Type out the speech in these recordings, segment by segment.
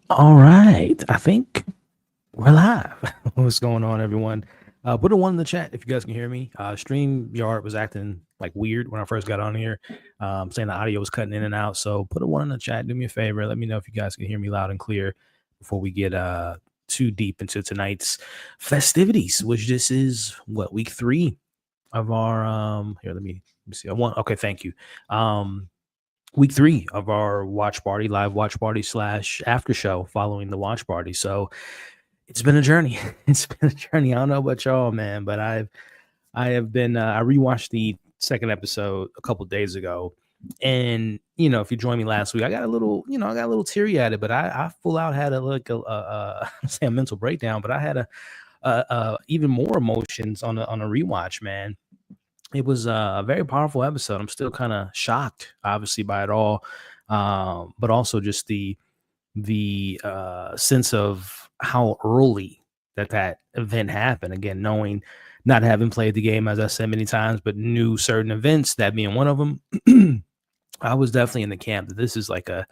All right. I think we're live. What's going on, everyone? Put a one in the chat if you guys can hear me. StreamYard was acting like weird when I first got on here, saying the audio was cutting in and out. So put a one in the chat. Do me a favor. Let me know if you guys can hear me loud and clear before we get too deep into tonight's festivities, which this is what, week 3 of our here. Let me see. Okay, thank you. Week 3 of our live watch party / after show following the watch party. So it's been a journey. It's been a journey. I don't know about y'all, man, but I have been I rewatched the second episode a couple days ago. And if you joined me last week, I got a little teary at it, but I full out had say a mental breakdown, but I had a even more emotions on a rewatch, man. It was a very powerful episode. I'm still kind of shocked, obviously, by it all, but also just the sense of how early that event happened. Again, knowing, not having played the game, as I said many times, but knew certain events, that being one of them. I was definitely in the camp that this is like at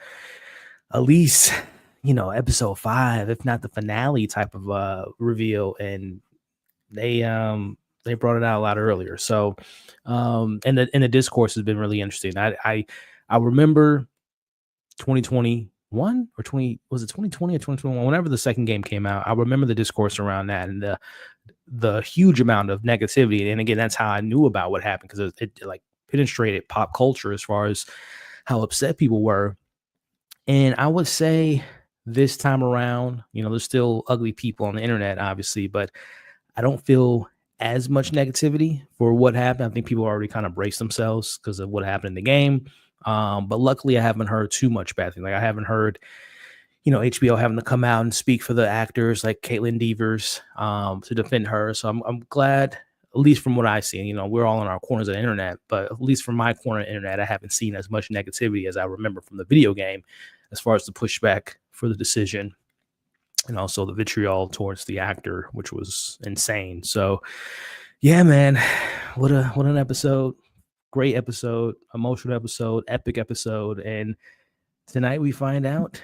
least episode 5, if not the finale type of reveal, and they brought it out a lot earlier. So and the discourse has been really interesting. I remember 2021 or 2020 or 2021, whenever the second game came out. I remember the discourse around that and the huge amount of negativity. And again, that's how I knew about what happened, because it like penetrated pop culture as far as how upset people were. And I would say this time around, there's still ugly people on the internet, obviously, but I don't feel as much negativity for what happened. I think people already kind of braced themselves because of what happened in the game. But luckily, I haven't heard too much bad thing. Like, I haven't heard, HBO having to come out and speak for the actors like Caitlin Devers to defend her. So I'm glad, at least from what I see. We're all in our corners of the internet, but at least from my corner of the internet, I haven't seen as much negativity as I remember from the video game, as far as the pushback for the decision, and also the vitriol towards the actor, which was insane. So yeah, man, what an episode. Great episode, emotional episode, epic episode. And tonight we find out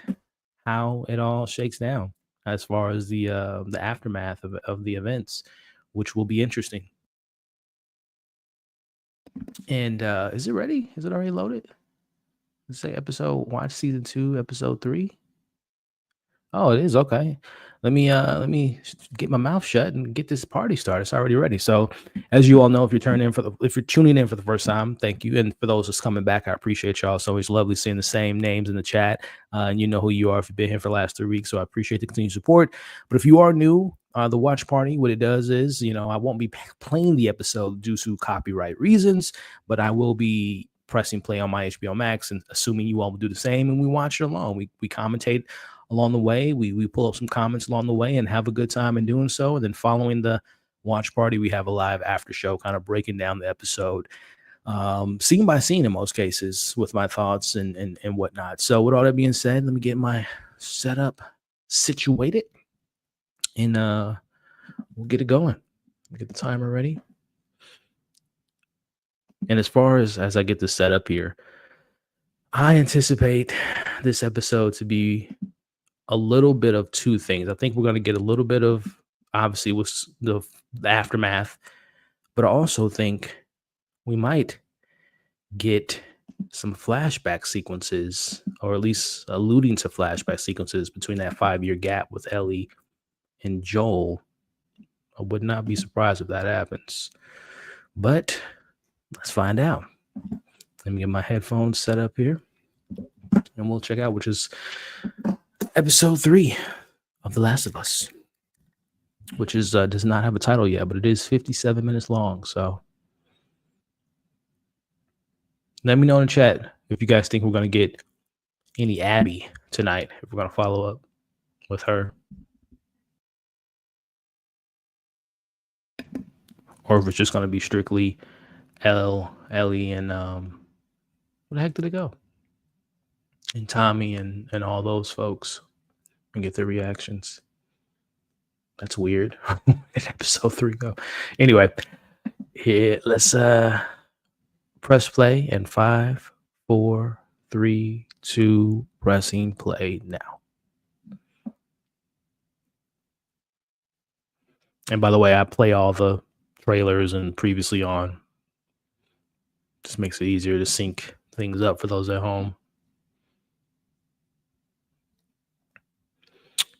how it all shakes down as far as the aftermath of the events, which will be interesting. And is it ready? Is it already loaded? Let's say watch season 2, episode 3. Oh, it is. Okay. Let me get my mouth shut and get this party started. It's already ready. So, as you all know, if you're tuning in for the first time, thank you. And for those that's coming back, I appreciate y'all. It's always lovely seeing the same names in the chat. And you know who you are if you've been here for the last 3 weeks. So I appreciate the continued support. But if you are new, the watch party, what it does is, I won't be playing the episode due to copyright reasons, but I will be pressing play on my HBO Max, and assuming you all will do the same, and we watch it along. We commentate along the way. We pull up some comments along the way and have a good time in doing so. And then following the watch party, we have a live after show, kind of breaking down the episode, scene by scene in most cases, with my thoughts and whatnot. So with all that being said, let me get my setup situated, and we'll get it going. Get the timer ready. And as far as I get this set up here, I anticipate this episode to be a little bit of two things. I think we're going to get a little bit of, obviously, with the aftermath, but I also think we might get some flashback sequences, or at least alluding to flashback sequences between that 5-year gap with Ellie and Joel. I would not be surprised if that happens, but let's find out. Let me get my headphones set up here, and we'll check out, which is episode 3 of The Last of Us, which is does not have a title yet, but it is 57 minutes long. So let me know in the chat if you guys think we're going to get any Abby tonight, if we're going to follow up with her, or if it's just going to be strictly Ellie, and where the heck did it go? And Tommy and all those folks, and get their reactions. That's weird. Episode 3 go. Anyway, let's press play in 5, 4, 3, 2, pressing play now. And by the way, I play all the trailers and previously on. Just makes it easier to sync things up for those at home.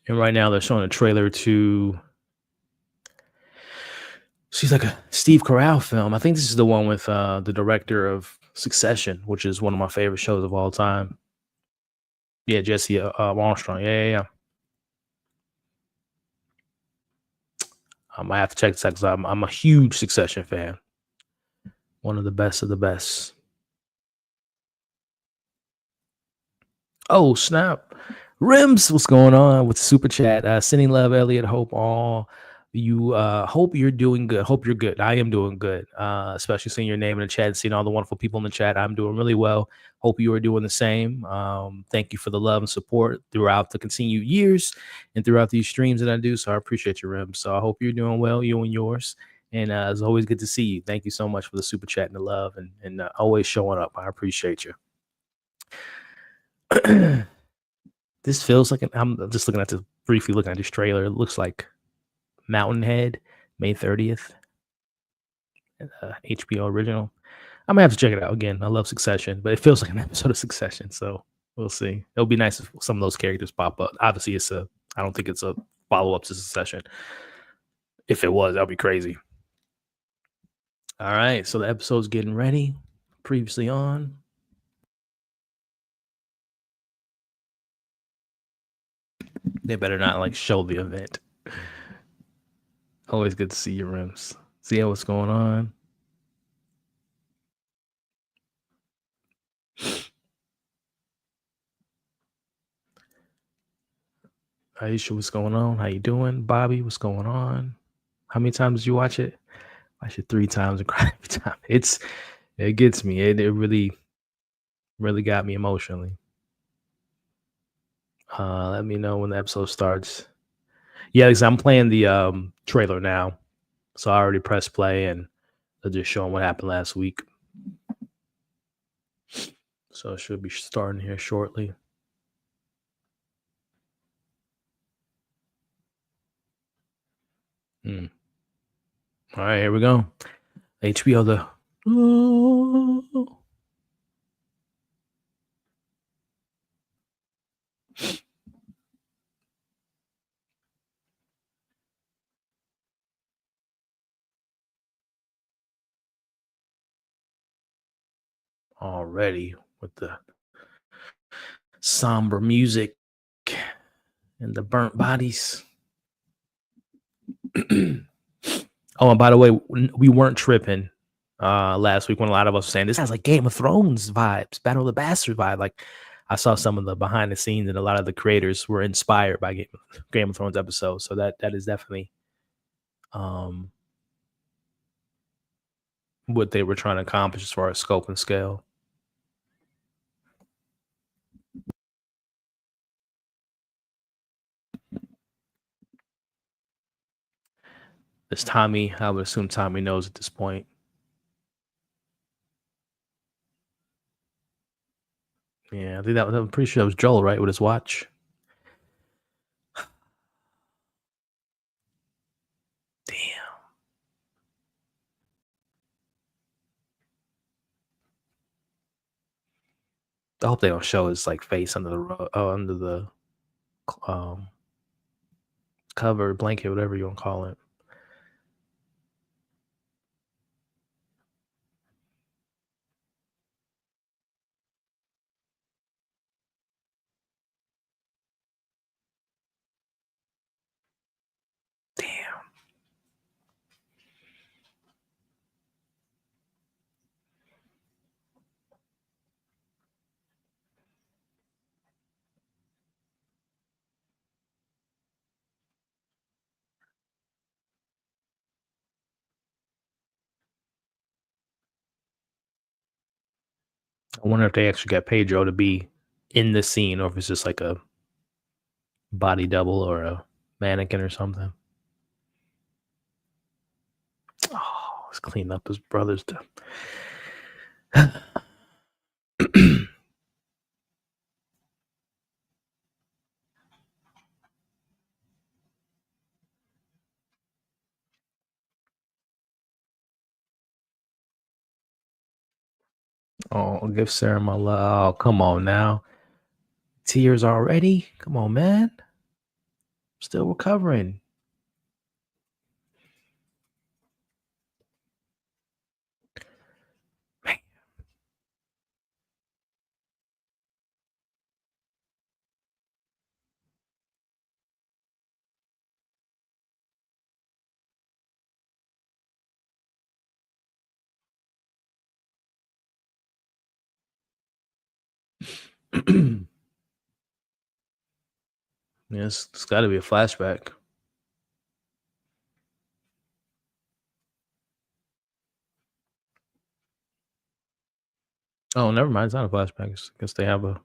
And right now they're showing a trailer to she's like a Steve Carell film. I think this is the one with the director of Succession, which is one of my favorite shows of all time. Yeah, Jesse Armstrong. Yeah. I have to check this out because I'm a huge Succession fan. One of the best of the best. Oh snap! Rims, what's going on with super chat? Sending love, Elliot. Hope all you hope you're doing good. Hope you're good. I am doing good. Especially seeing your name in the chat and seeing all the wonderful people in the chat. I'm doing really well. Hope you are doing the same. Thank you for the love and support throughout the continued years and throughout these streams that I do. So I appreciate you, Rims. So I hope you're doing well, you and yours. And it's always good to see you. Thank you so much for the super chat and the love and always showing up. I appreciate you. This feels like I'm just looking at this briefly looking at this trailer. It looks like Mountain Head, May 30th, HBO original. I'm gonna have to check it out again. I love Succession, but it feels like an episode of Succession, so we'll see. It'll be nice if some of those characters pop up. Obviously, I don't think it's a follow up to Succession. If it was, that'd be crazy. All right, so the episode's getting ready. Previously on. They better not like show the event. Always good to see your rims. See what's going on. Aisha, what's going on? How you doing? Bobby, what's going on? How many times did you watch it? I watched it 3 times and cried every time. It gets me. It really got me emotionally. Let me know when the episode starts. Yeah, because I'm playing the trailer now. So I already pressed play and they're just showing what happened last week. So it should be starting here shortly. All right, here we go. HBO the already with the somber music and the burnt bodies. Oh, and by the way, we weren't tripping last week when a lot of us were saying this has like Game of Thrones vibes, Battle of the Bastards vibe. Like I saw some of the behind the scenes and a lot of the creators were inspired by Game of Thrones episodes. So that is definitely what they were trying to accomplish as far as scope and scale. It's Tommy. I would assume Tommy knows at this point. Yeah, I think I'm pretty sure that was Joel, right, with his watch. Damn. I hope they don't show his like face under the cover, blanket, whatever you want to call it. Damn. I wonder if they actually got Pedro to be in the scene or if it's just like a body double or a mannequin or something. Oh, let's clean up his brother's stuff. Oh, give Sarah my love. Oh, come on now. Tears already? Come on, man. Still recovering. Man. Yes, it's got to be a flashback. Oh, never mind. It's not a flashback. I guess they have a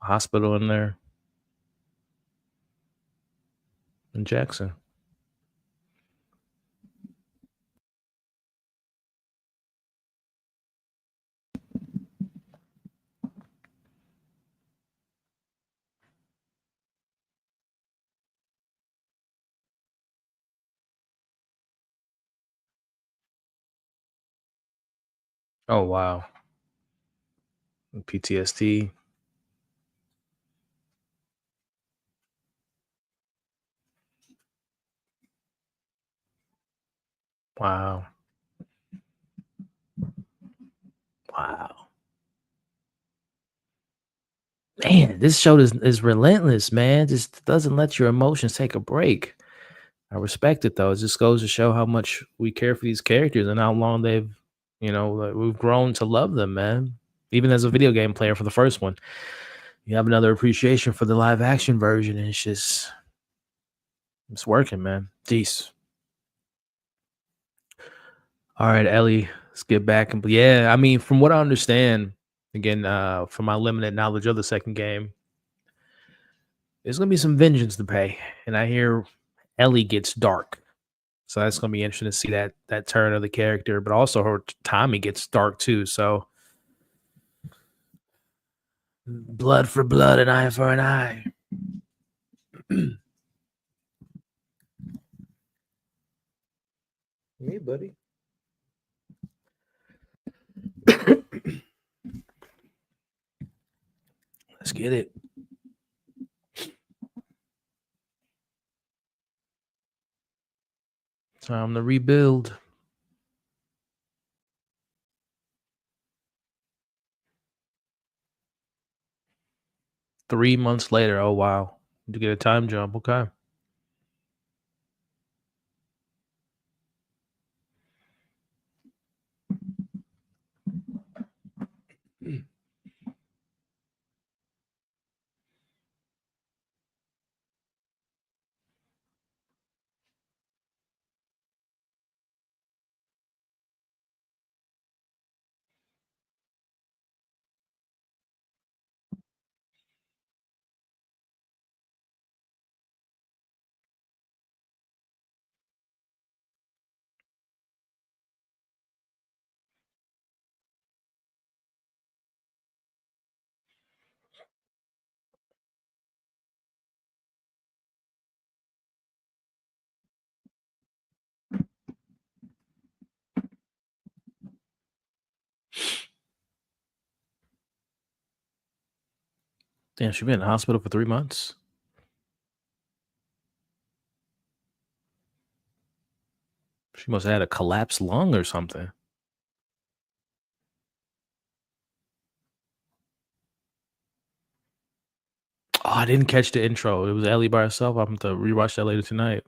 hospital in there in Jackson. Oh, wow. PTSD. Wow. Wow. Man, this show is relentless, man. Just doesn't let your emotions take a break. I respect it though. It just goes to show how much we care for these characters and how long they've, like, we've grown to love them, man. Even as a video game player for the first one, you have another appreciation for the live action version, and it's working, man. Jeez. All right, Ellie, let's get back and yeah, I mean, from what I understand, again, from my limited knowledge of the second game, there's gonna be some vengeance to pay, and I hear Ellie gets dark. So that's gonna be interesting to see that turn of the character, but also her timing gets dark too. So blood for blood, an eye for an eye. Hey, buddy. Let's get it. Time to rebuild. 3 months later. Oh wow. To get a time jump. Okay. Damn, she been in the hospital for 3 months. She must have had a collapsed lung or something. Oh, I didn't catch the intro. It was Ellie by herself. I'm going to rewatch that later tonight.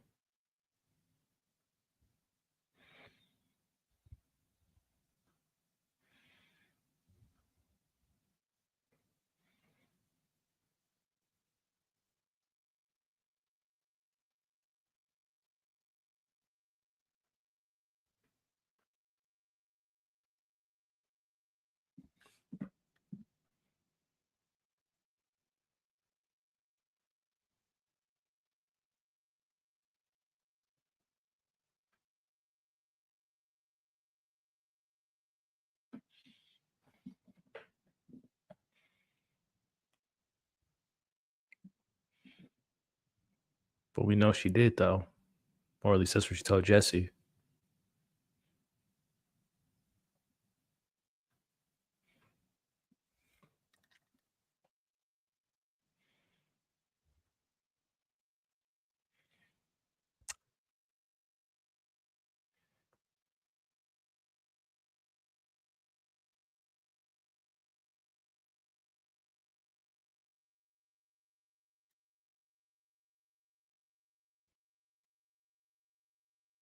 But we know she did though. Or at least that's what she told Jesse.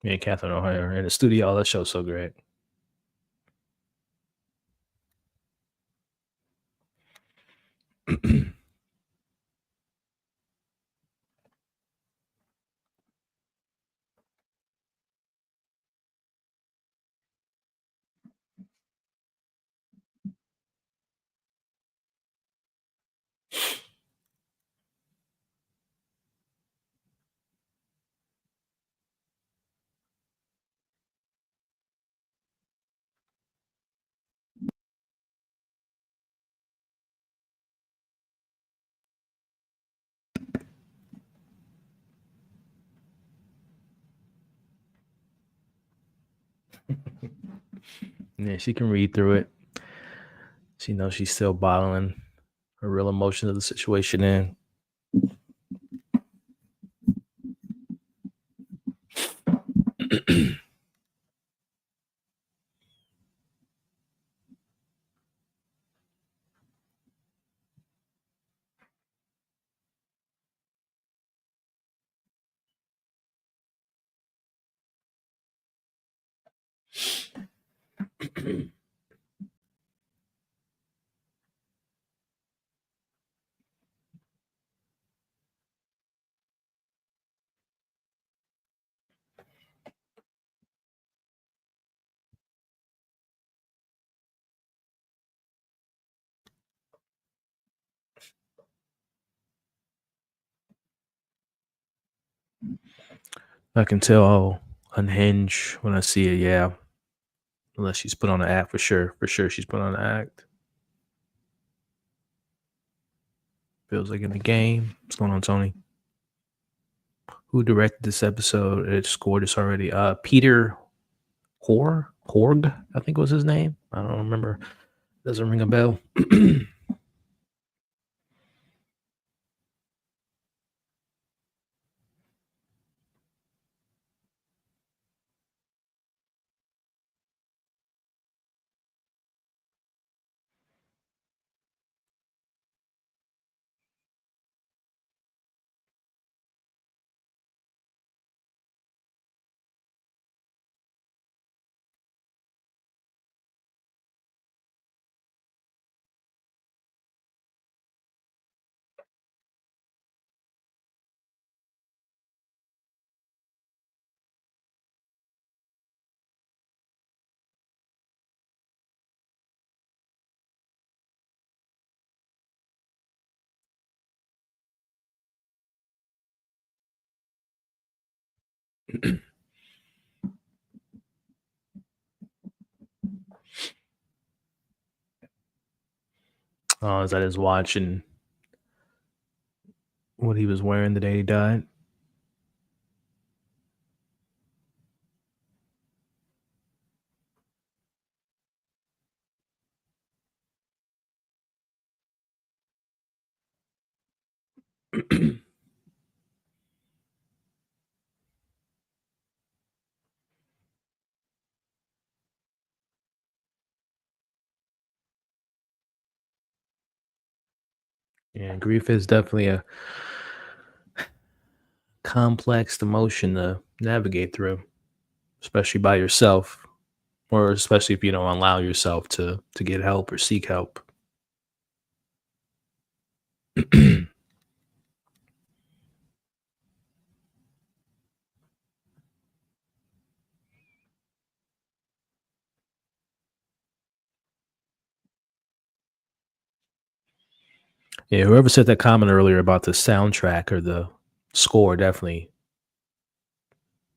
Yeah, Catherine O'Hara in the studio. Oh, that show's so great. Yeah, she can read through it. She knows she's still bottling her real emotion of the situation in. I can tell unhinged when I see it. Yeah, unless she's put on an act for sure. For sure, she's put on an act. Feels like in the game. What's going on, Tony? Who directed this episode? It scored this already. Peter Horg, I think was his name. I don't remember. Doesn't ring a bell. Is that his watch and what he was wearing the day he died? Yeah, grief is definitely a complex emotion to navigate through, especially by yourself, or especially if you don't allow yourself to get help or seek help. Yeah, whoever said that comment earlier about the soundtrack or the score definitely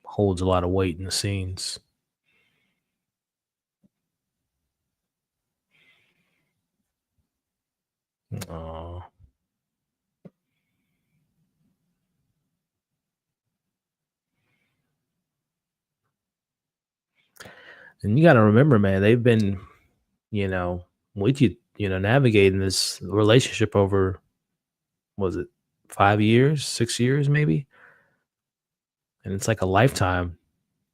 holds a lot of weight in the scenes. Aw. And you got to remember, man, they've been, you know, with you, navigating this relationship over, was it 5 years, 6 years, maybe? And it's like a lifetime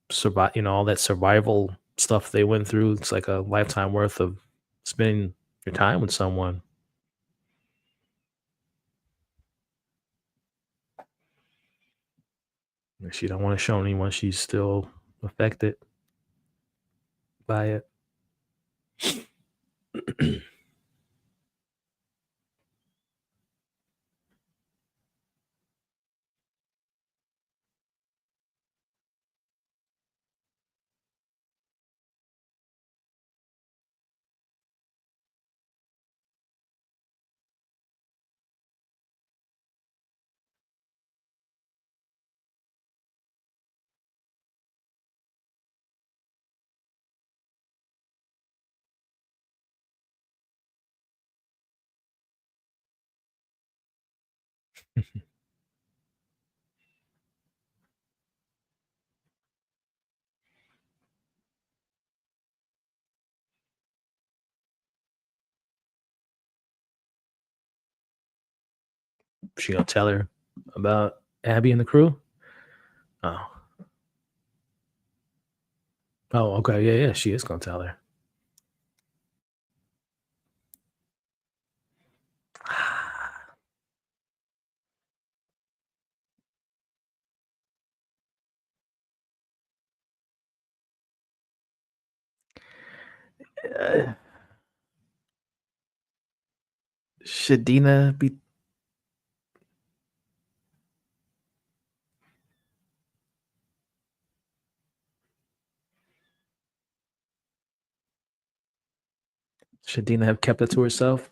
survive, all that survival stuff they went through. It's like a lifetime worth of spending your time with someone. And she don't want to show anyone she's still affected by it. She gonna tell her about Abby and the crew? Oh. Oh, okay. Yeah, she is gonna tell her. Should Dina be? Should Dina have kept it to herself?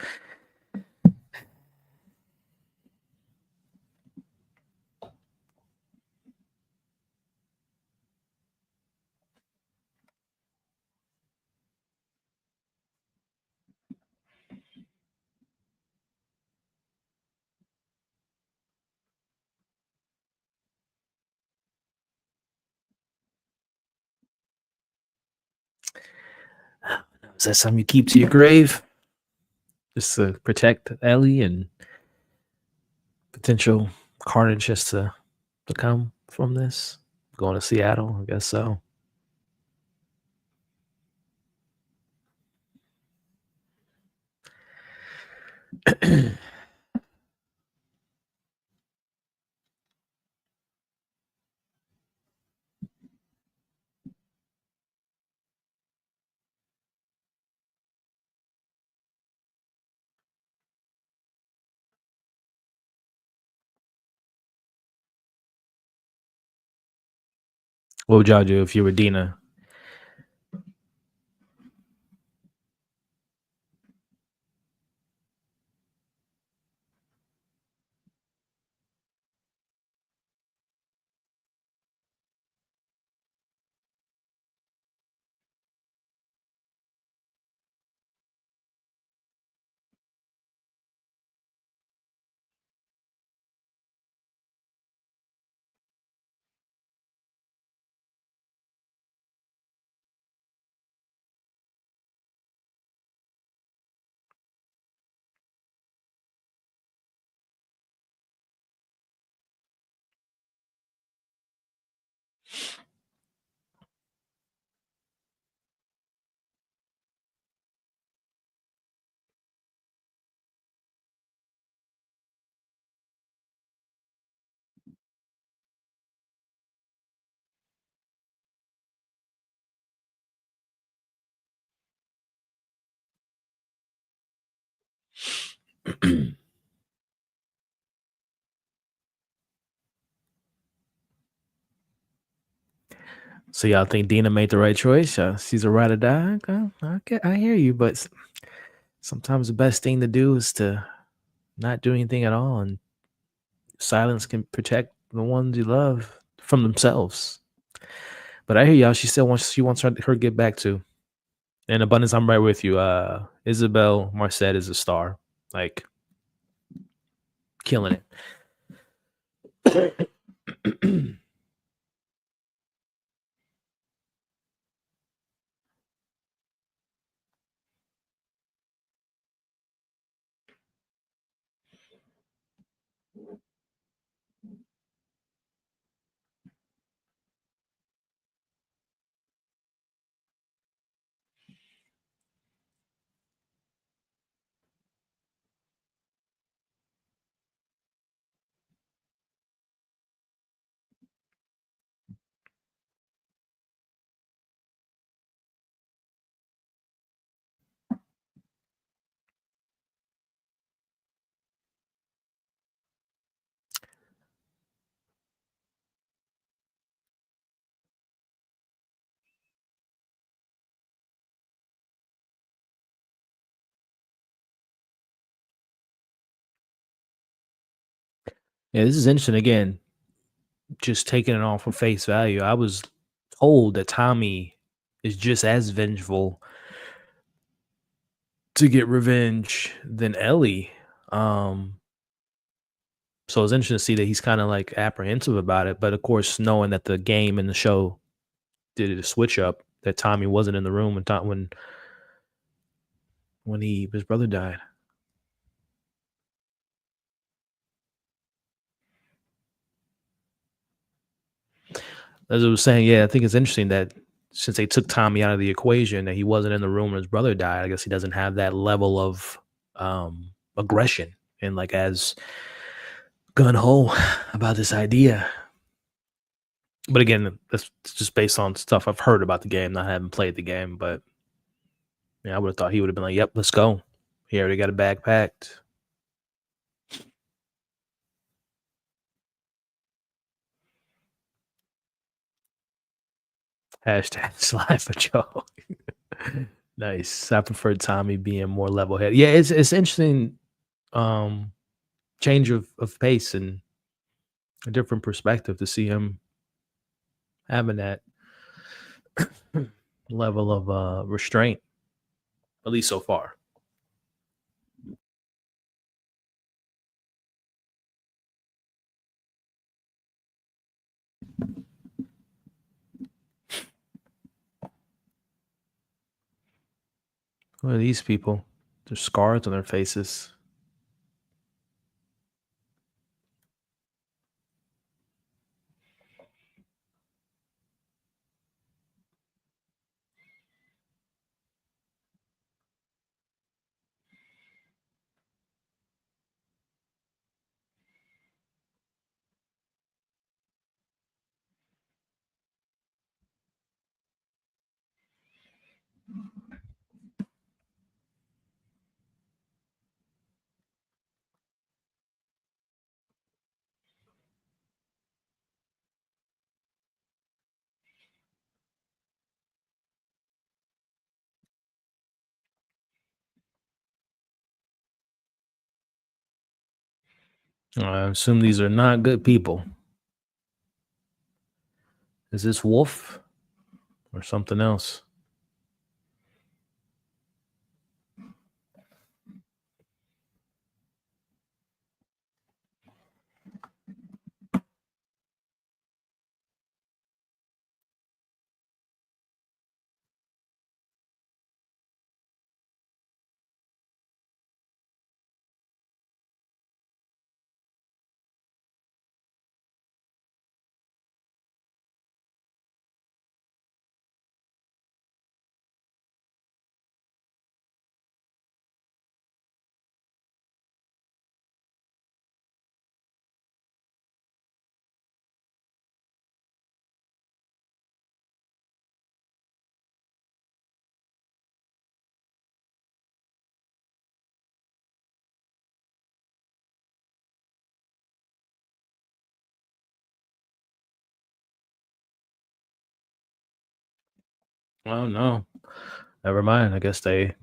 Is that something you keep to your grave? Just to protect Ellie and potential carnage just to come from this? Going to Seattle, I guess so. What would y'all do if you were Dina? So y'all think Dina made the right choice? She's a ride or die. Okay, I hear you, but sometimes the best thing to do is to not do anything at all, and silence can protect the ones you love from themselves. But I hear y'all. She wants her to get back to. In abundance, I'm right with you. Isabel Marcet is a star, like killing it. Yeah, this is interesting. Again, just taking it off of face value. I was told that Tommy is just as vengeful to get revenge than Ellie. Um, so it's interesting to see that he's kind of like apprehensive about it. But of course, knowing that the game and the show did it a switch up, that Tommy wasn't in the room when his brother died. As I was saying, yeah, I think it's interesting that since they took Tommy out of the equation, that he wasn't in the room when his brother died. I guess he doesn't have that level of aggression and like as gun ho about this idea. But again, that's just based on stuff I've heard about the game. Not having played the game, but yeah, I would have thought he would have been like, "Yep, let's go." He already got a bag packed. Hashtag slide for Joe. Nice. I prefer Tommy being more level headed. Yeah, it's interesting. Um, Change of pace and a different perspective to see him having that level of restraint, at least so far. Look at these people. There's scars on their faces. I assume these are not good people. Is this Wolf or something else? Oh no. Never mind. I guess they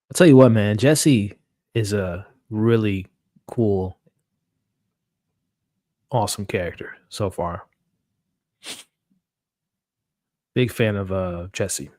I'll tell you what, man, Jesse is a really cool, awesome character so far. Big fan of Jesse.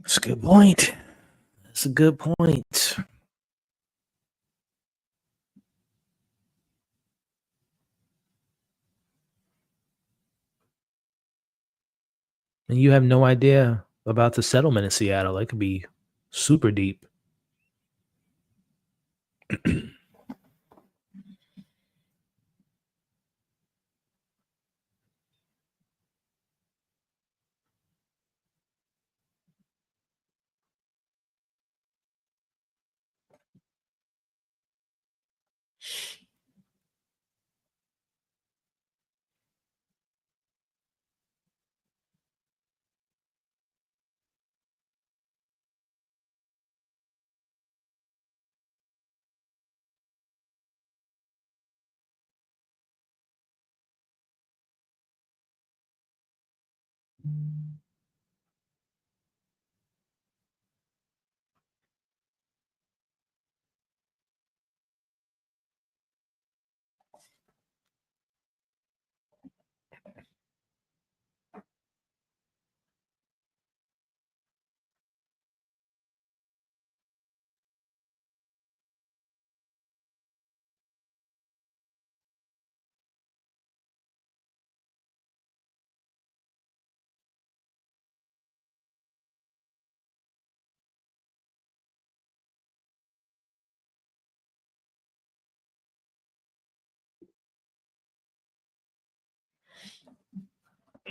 That's a good point. That's a good point. And you have no idea about the settlement in Seattle. It could be super deep.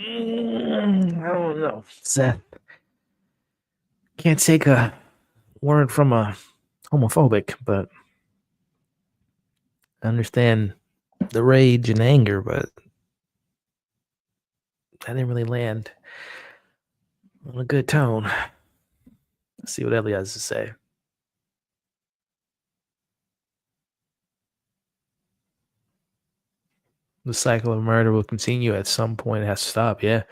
I don't know, Seth. Can't take a word from a homophobic, but I understand the rage and anger, but I didn't really land on a good tone. Let's see what Ellie has to say. The cycle of murder will continue at some point. It has to stop. Yeah.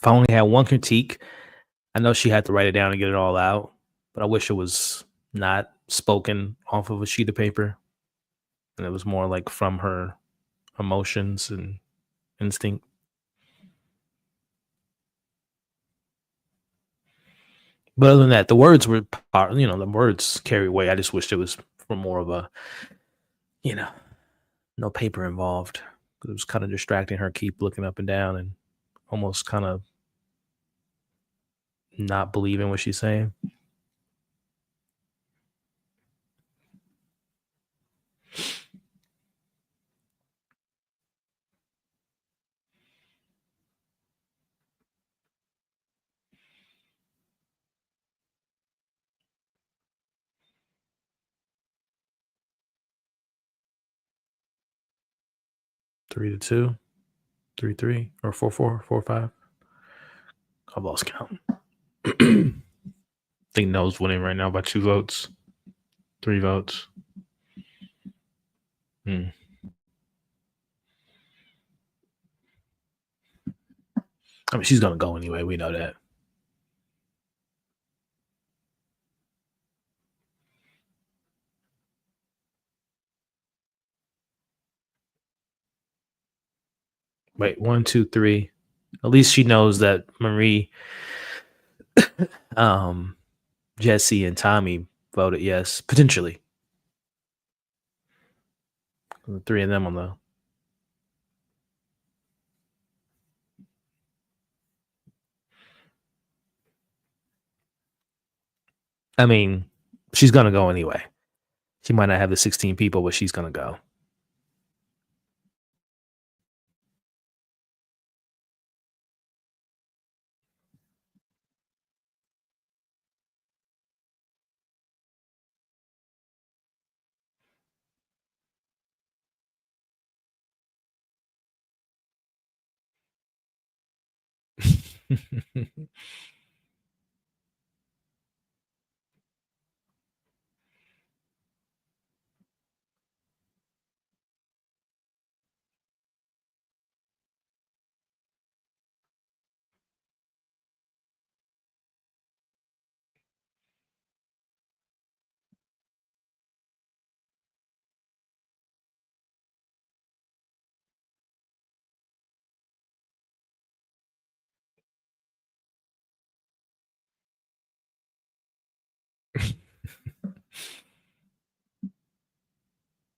If I only had one critique, I know she had to write it down and get it all out, but I wish it was not spoken off of a sheet of paper and it was more like from her emotions and instinct. But other than that, the words were, the words carry weight. I just wished it was for more of a, you know, no paper involved. It was kind of distracting her, keep looking up and down and almost kind of not believing what she's saying. Three to two, 3-3, or 4-4, 4-5. I've lost count. I think No's winning right now by 2 votes, 3 votes. Hmm. I mean, she's gonna go anyway. We know that. Wait, 1, 2, 3. At least she knows that Marie, um, Jesse, and Tommy voted yes, potentially. The 3 of them on the. I mean, she's gonna go anyway. She might not have the 16 people, but she's gonna go.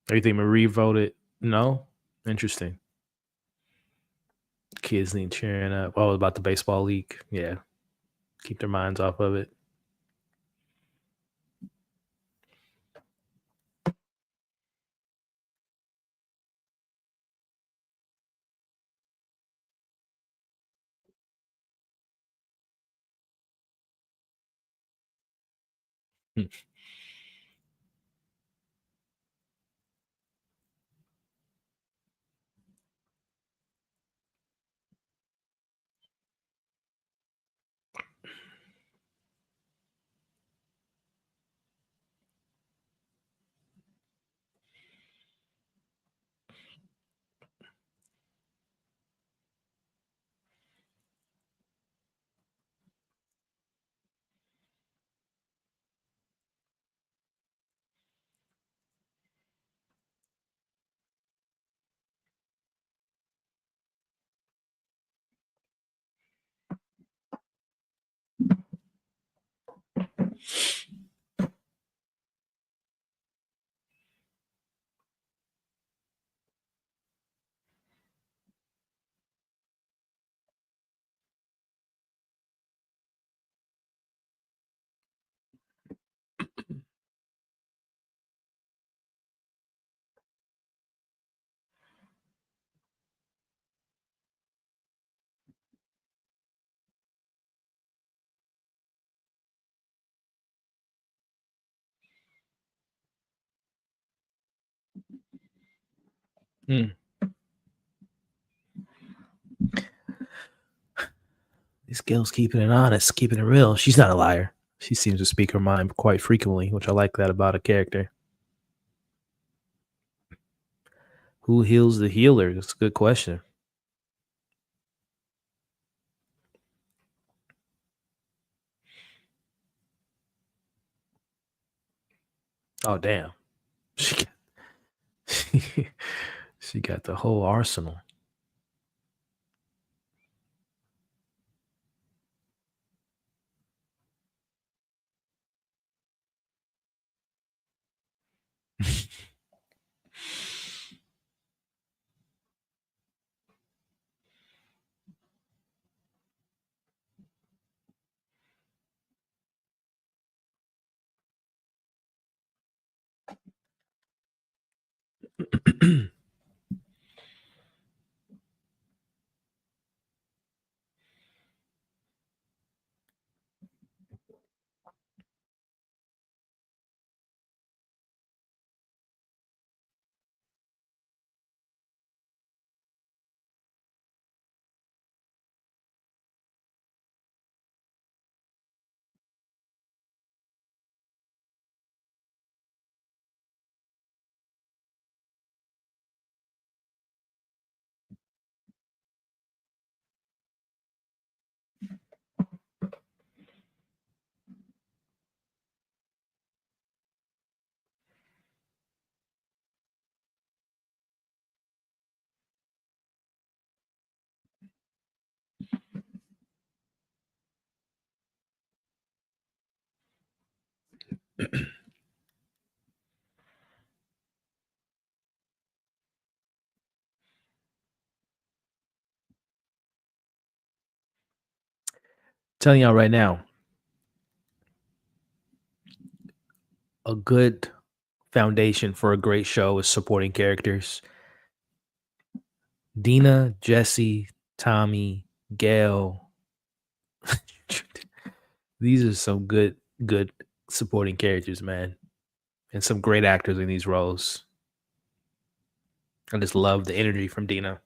You think Marie voted no? Interesting. Kids need cheering up. Oh, about the baseball league. Yeah. Keep their minds off of it. Hmm. Mm. These girls keeping it honest, keeping it real. She's not a liar. She seems to speak her mind quite frequently, which I like that about a character. Who heals the healer? That's a good question. Oh damn. She got, she got the whole arsenal. Telling y'all right now, a good foundation for a great show is supporting characters. Dina, Jesse, Tommy, Gail. These are some good supporting characters, man. And some great actors in these roles. I just love the energy from Dina.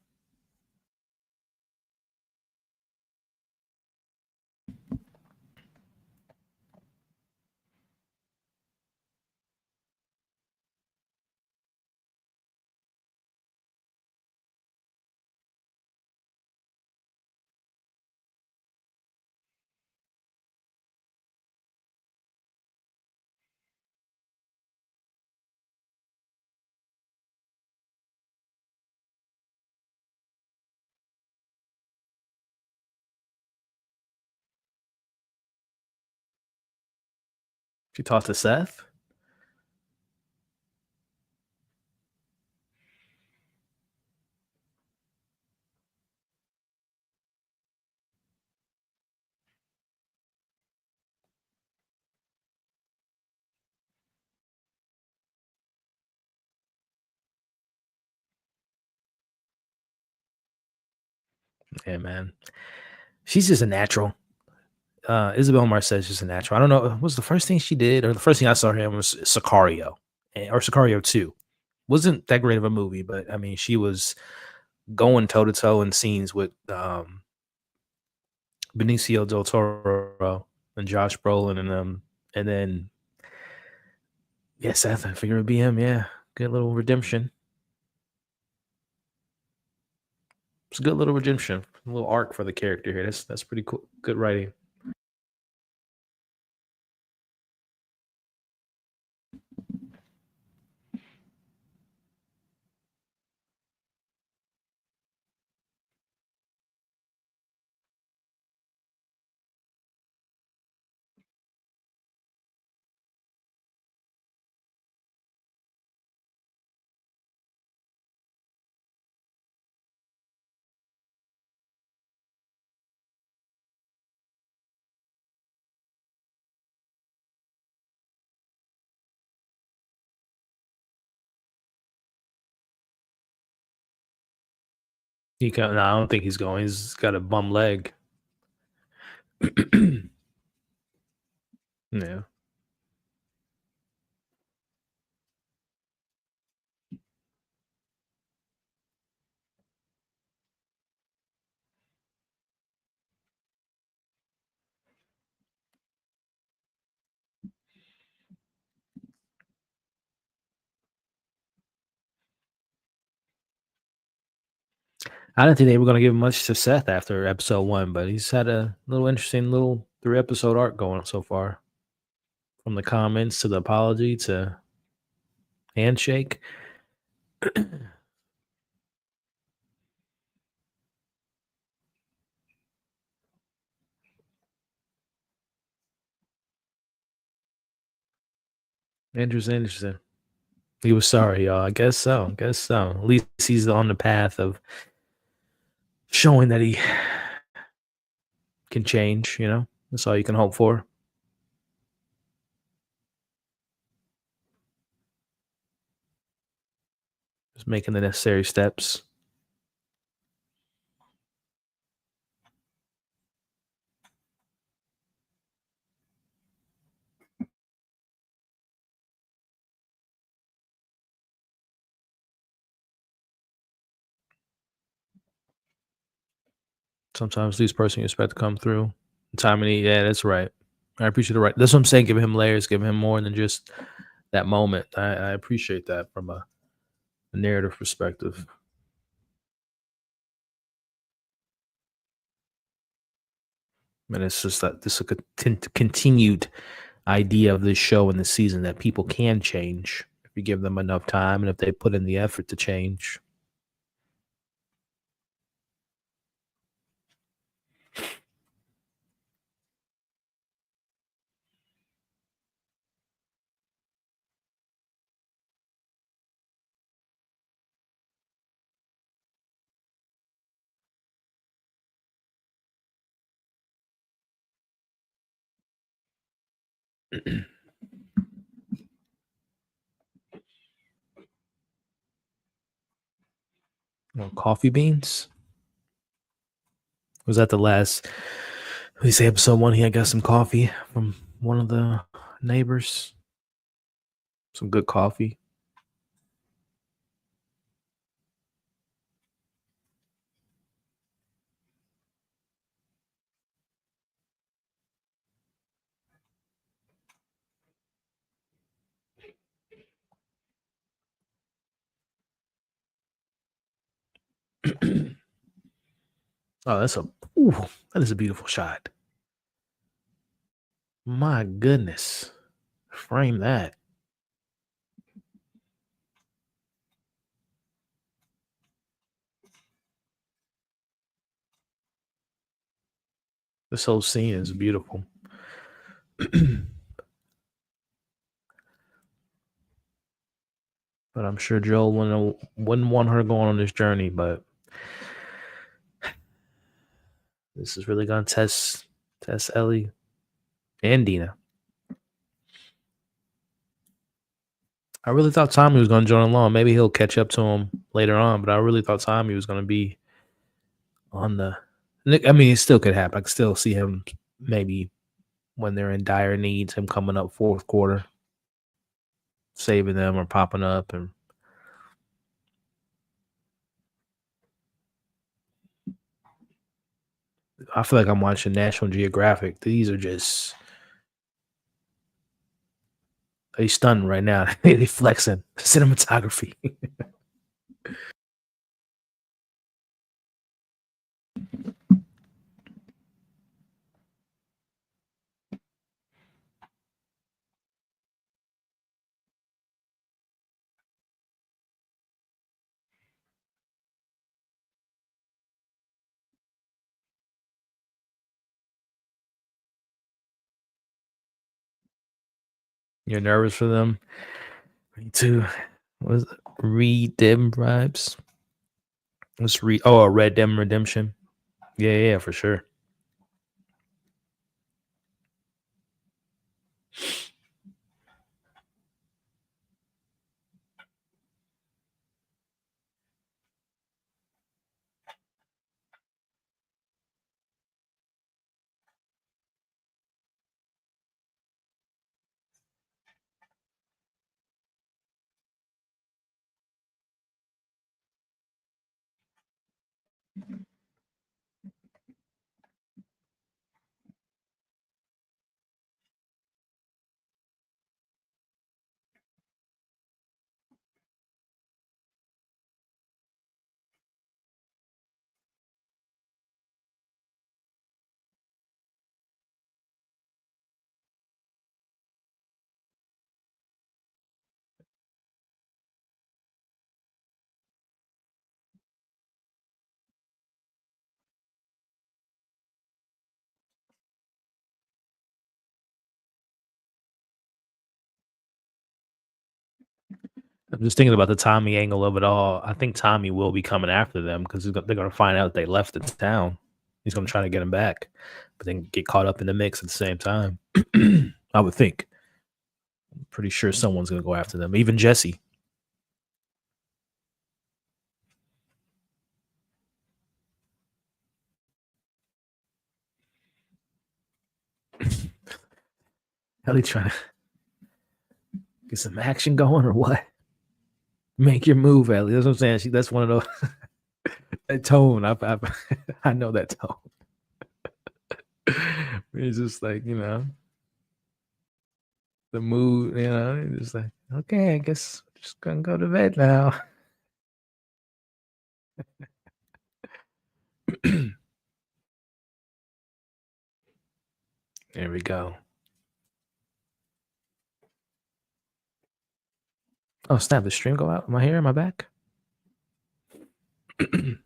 She talked to Seth. Yeah, man. She's just a natural. Isabel Marcet is just a natural. I don't know. Was the first thing she did, or the first thing I saw her in was Sicario, or Sicario 2. Wasn't that great of a movie, but I mean, she was going toe to toe in scenes with Benicio del Toro and Josh Brolin and them. And then, yeah, Seth, I figure it'd be him. Yeah, good little redemption. It's a good little redemption, a little arc for the character here. That's pretty cool. Good writing. No, I don't think he's going. He's got a bum leg. Yeah. I didn't think they were going to give much to Seth after episode one, but he's had a little interesting little 3 episode arc going so far. From the comments to the apology to handshake. Interesting. He was sorry, y'all. I guess so. At least he's on the path of showing that he can change, you know? That's all you can hope for. Just making the necessary steps. Sometimes these person you expect to come through. Time and need, yeah, that's right. I appreciate the right. That's what I'm saying. Give him layers, give him more than just that moment. I appreciate that from a narrative perspective. And it's just that this is a continued idea of this show and the season that people can change if you give them enough time and if they put in the effort to change. Coffee beans? Was that the last? We say episode one. He had got some coffee from one of the neighbors. Some good coffee. Oh, that is a beautiful shot. My goodness, frame that. This whole scene is beautiful. But I'm sure Joel wouldn't want her going on this journey. But this is really gonna test Ellie and Dina. I really thought Tommy was gonna join along. Maybe he'll catch up to him later on. But I really thought Tommy was gonna be on the. I mean, it still could happen. I could still see him maybe when they're in dire needs. Him coming up fourth quarter, saving them or popping up and. I feel like I'm watching National Geographic. These are just they stunned right now. They flexing cinematography. You're nervous for them. Me too. Was Read Dem vibes? Let's read. Oh, a Red Dem Redemption. Yeah, for sure. I'm just thinking about the Tommy angle of it all. I think Tommy will be coming after them because they're gonna find out they left the town. He's gonna try to get him back, but then get caught up in the mix at the same time. I would think. Pretty sure someone's gonna go after them. Even Jesse. Ellie trying to get some action going or what? Make your move, Ellie. That's what I'm saying. That's one of those that tone. I know that tone. It's just like, the mood, it's just like, okay, I guess we're just gonna go to bed now. There we go. Oh snap! The stream go out. Am I here? Am I back? Put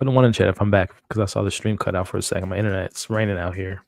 a one in chat if I'm back because I saw the stream cut out for a second. My internet's raining out here.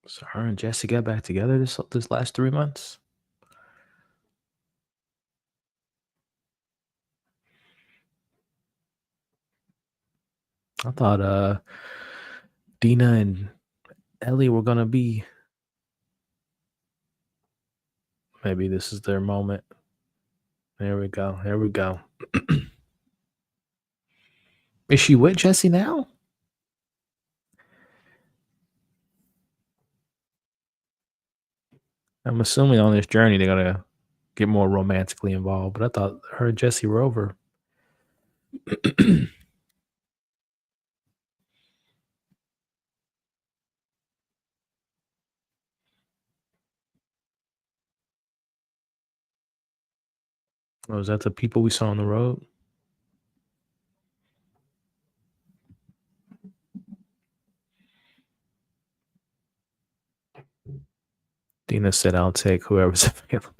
So her and Jesse got back together this last 3 months. I thought Dina and Ellie were gonna be. Maybe this is their moment. There we go. There we go. Is she with Jesse now? I'm assuming on this journey they're gonna get more romantically involved, but I thought her and Jesse were over. Oh, is that the people we saw on the road? Dina said, "I'll take whoever's available."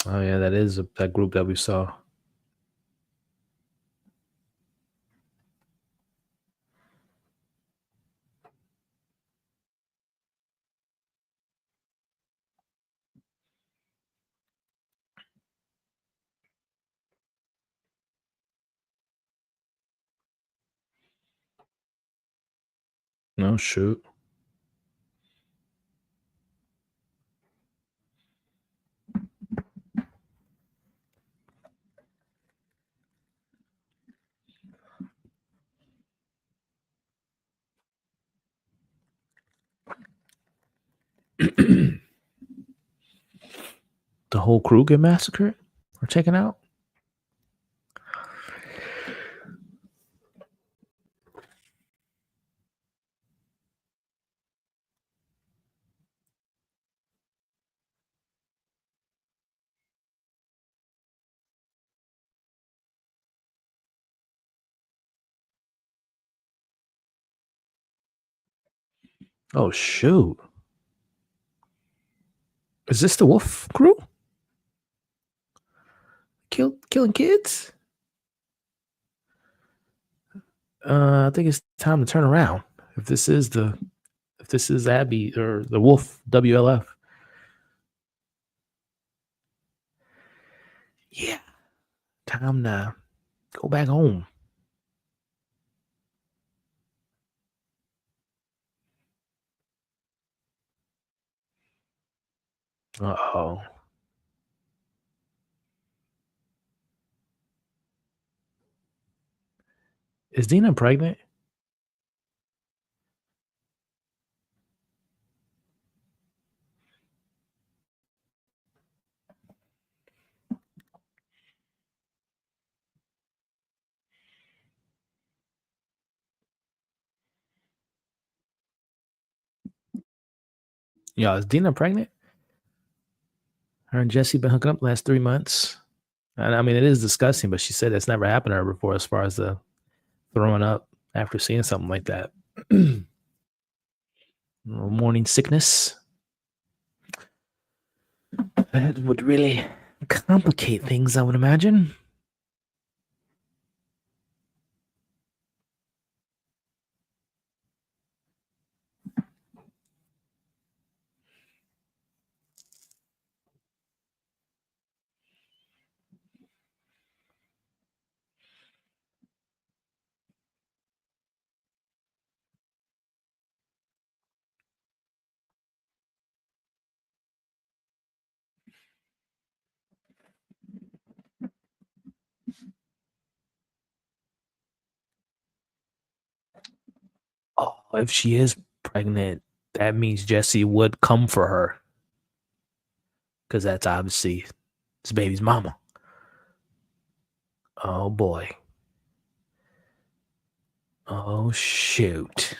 Oh yeah, that is that group that we saw. No shoot. The whole crew get massacred or taken out? Oh shoot! Is this the Wolf Crew? Killing kids? I think it's time to turn around. If this is Abby or the Wolf WLF. Yeah, time to go back home. Uh-oh. Is Dina pregnant? Yeah, is Dina pregnant? Her and Jesse been hooking up the last 3 months. And I mean, it is disgusting, but she said it's never happened to her before as far as the throwing up after seeing something like that. Morning sickness. That would really complicate things, I would imagine. Oh, if she is pregnant, that means Jesse would come for her because that's obviously his baby's mama. Oh boy. Oh shoot.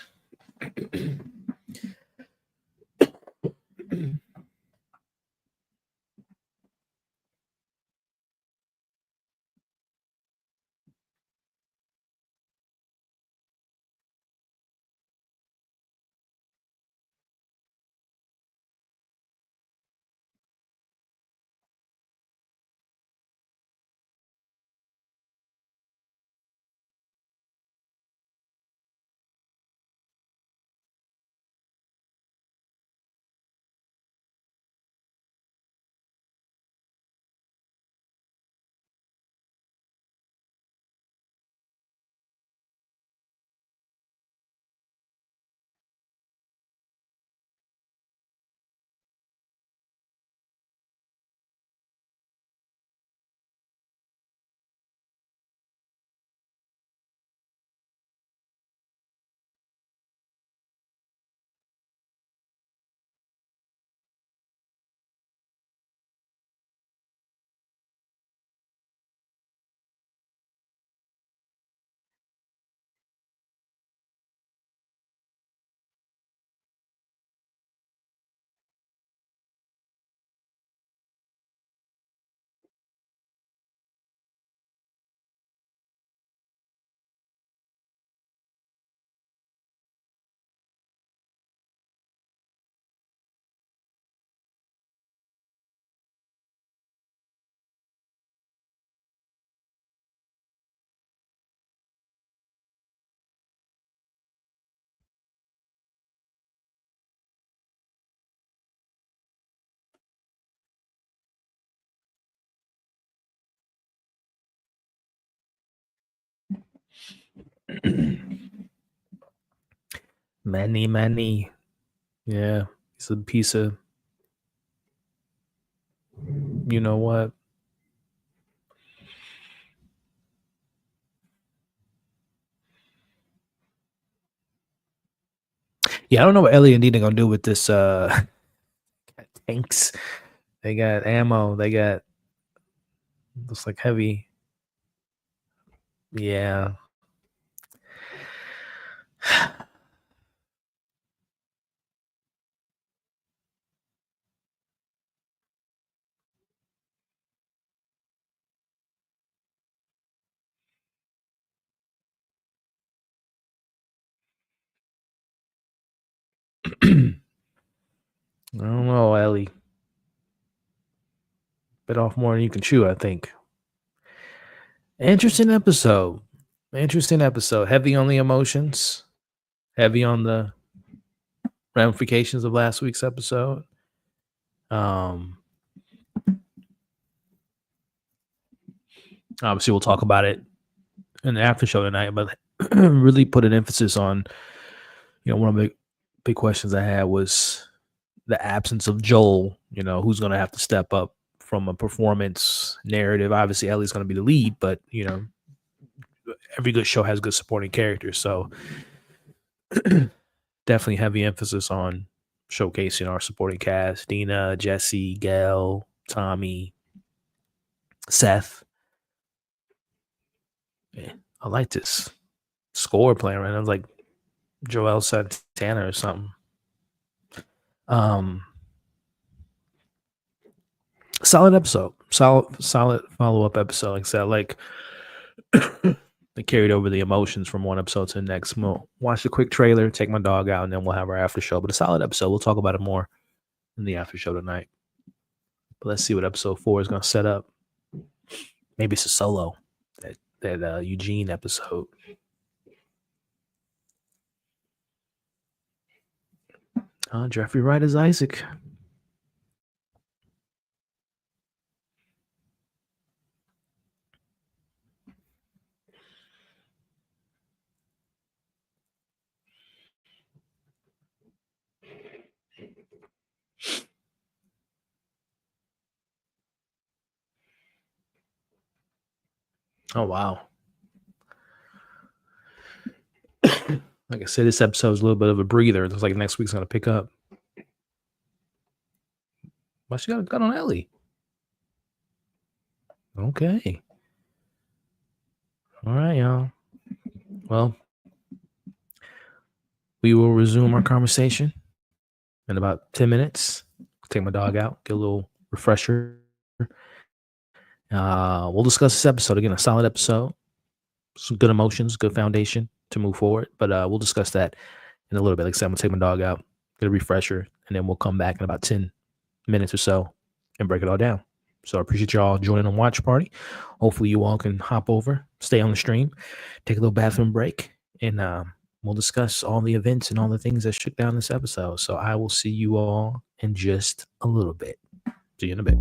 Manny. Yeah, he's a piece of, you know what? Yeah, I don't know what Ellie and Dina gonna do with this. Tanks. They got ammo. They got looks like heavy. Yeah. I don't know, Ellie. Bit off more than you can chew, I think. Interesting episode. Interesting episode. Heavy on the emotions. Heavy on the ramifications of last week's episode. Obviously, we'll talk about it in the after show tonight, but really put an emphasis on, one of the big questions I had was the absence of Joel. Who's going to have to step up from a performance narrative? Obviously, Ellie's going to be the lead, but every good show has good supporting characters, so definitely heavy emphasis on showcasing our supporting cast: Dina, Jesse, Gail, Tommy, Seth. Yeah, I like this score playing right now. It's like Joel Santana or something. Solid episode. Solid follow-up episode. Like I said, like they carried over the emotions from one episode to the next. We'll watch the quick trailer, take my dog out, and then we'll have our after show. But a solid episode. We'll talk about it more in the after show tonight. But let's see what episode 4 is going to set up. Maybe it's a solo. That Eugene episode. Jeffrey Wright as Isaac. Oh, wow. Like I said, this episode is a little bit of a breather. It looks like next week's going to pick up. Why she got on Ellie? Okay. All right, y'all. Well, we will resume our conversation in about 10 minutes. Take my dog out, get a little refresher. We'll discuss this episode again, a solid episode, some good emotions, good foundation to move forward. But we'll discuss that in a little bit. Like I said, I'm gonna take my dog out, get a refresher, and then we'll come back in about 10 minutes or so and break it all down. So I appreciate y'all joining on Watch Party. Hopefully you all can hop over, stay on the stream, take a little bathroom break, and we'll discuss all the events and all the things that shook down this episode. So I will see you all in just a little bit. See you in a bit.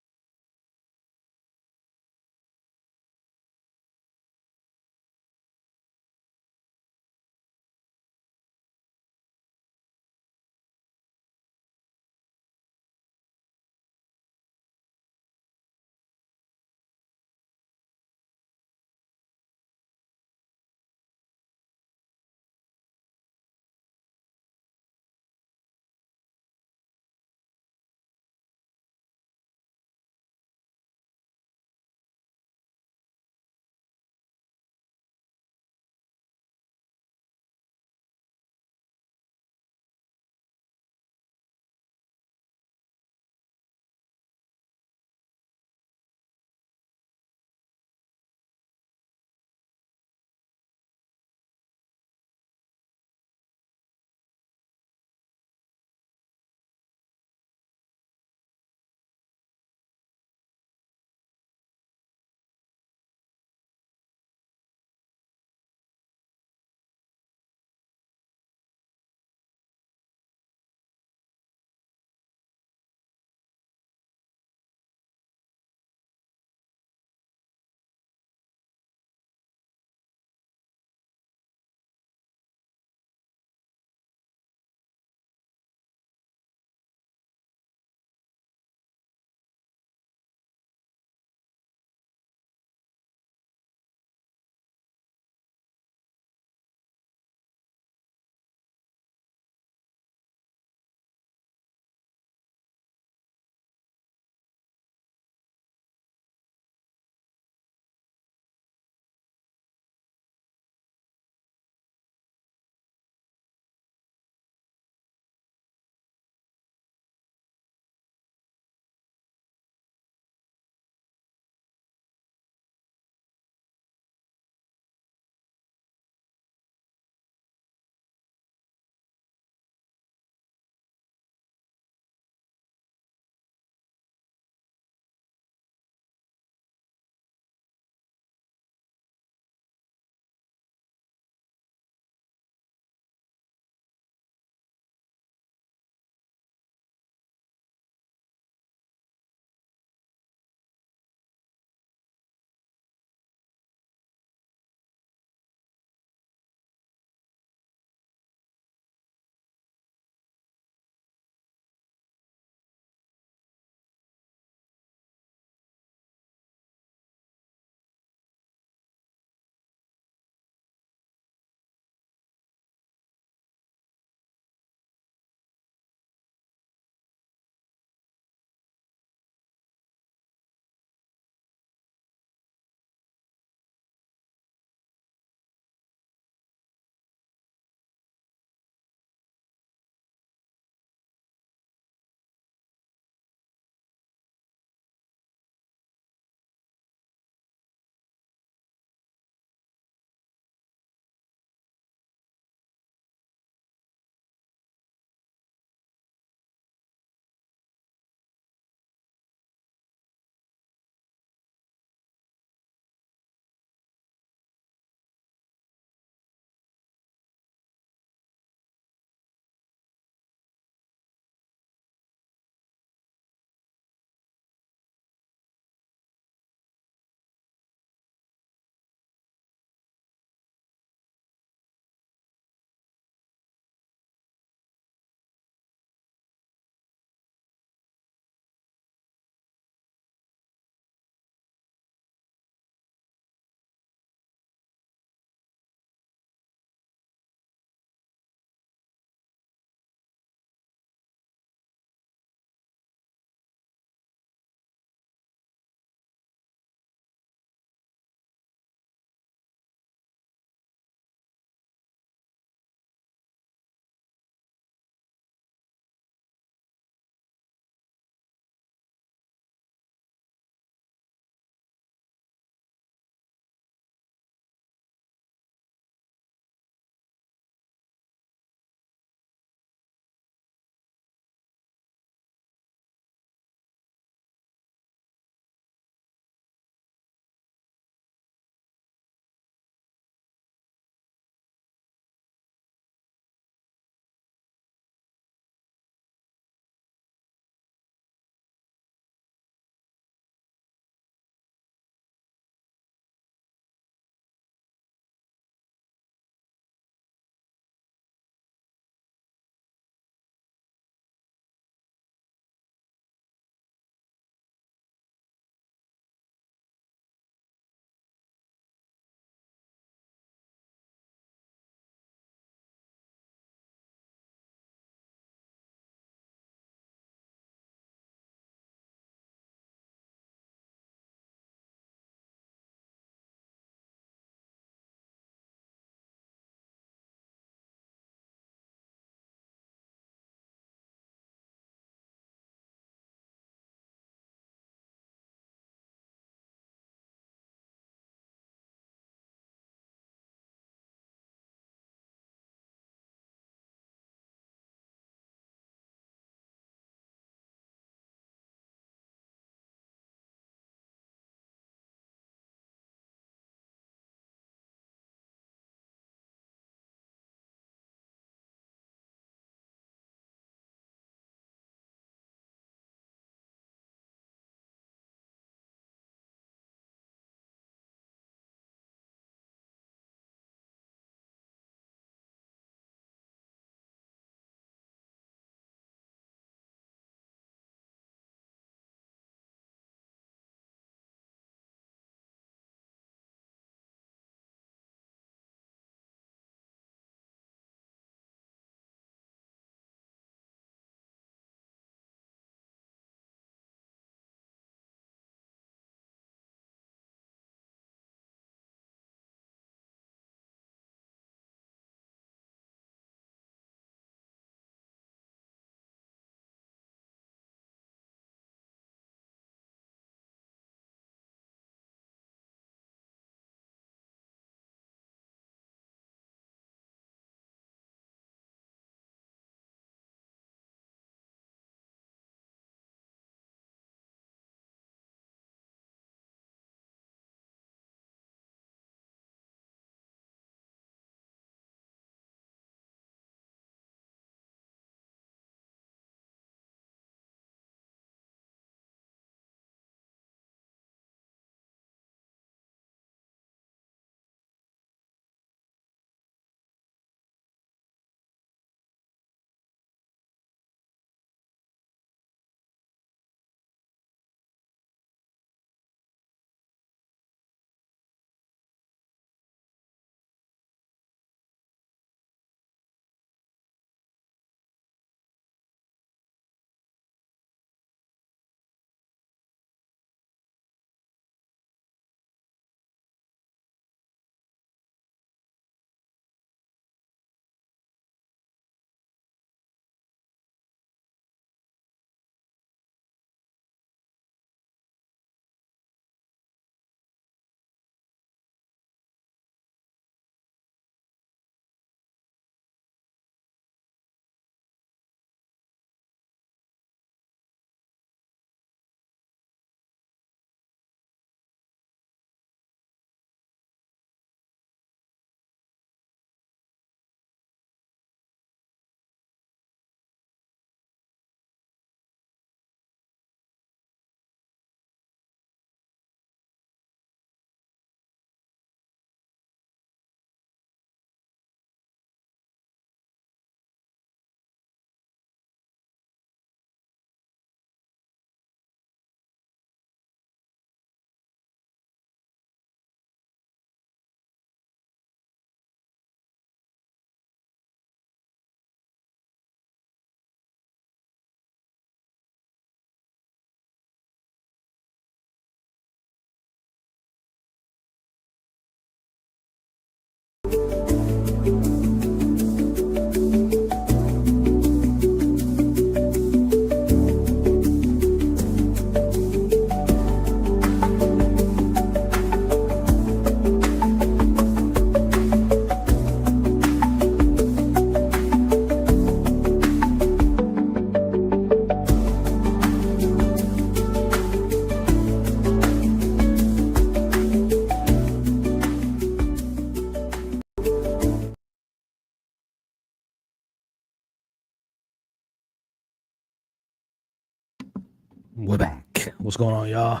We're back. What's going on, y'all?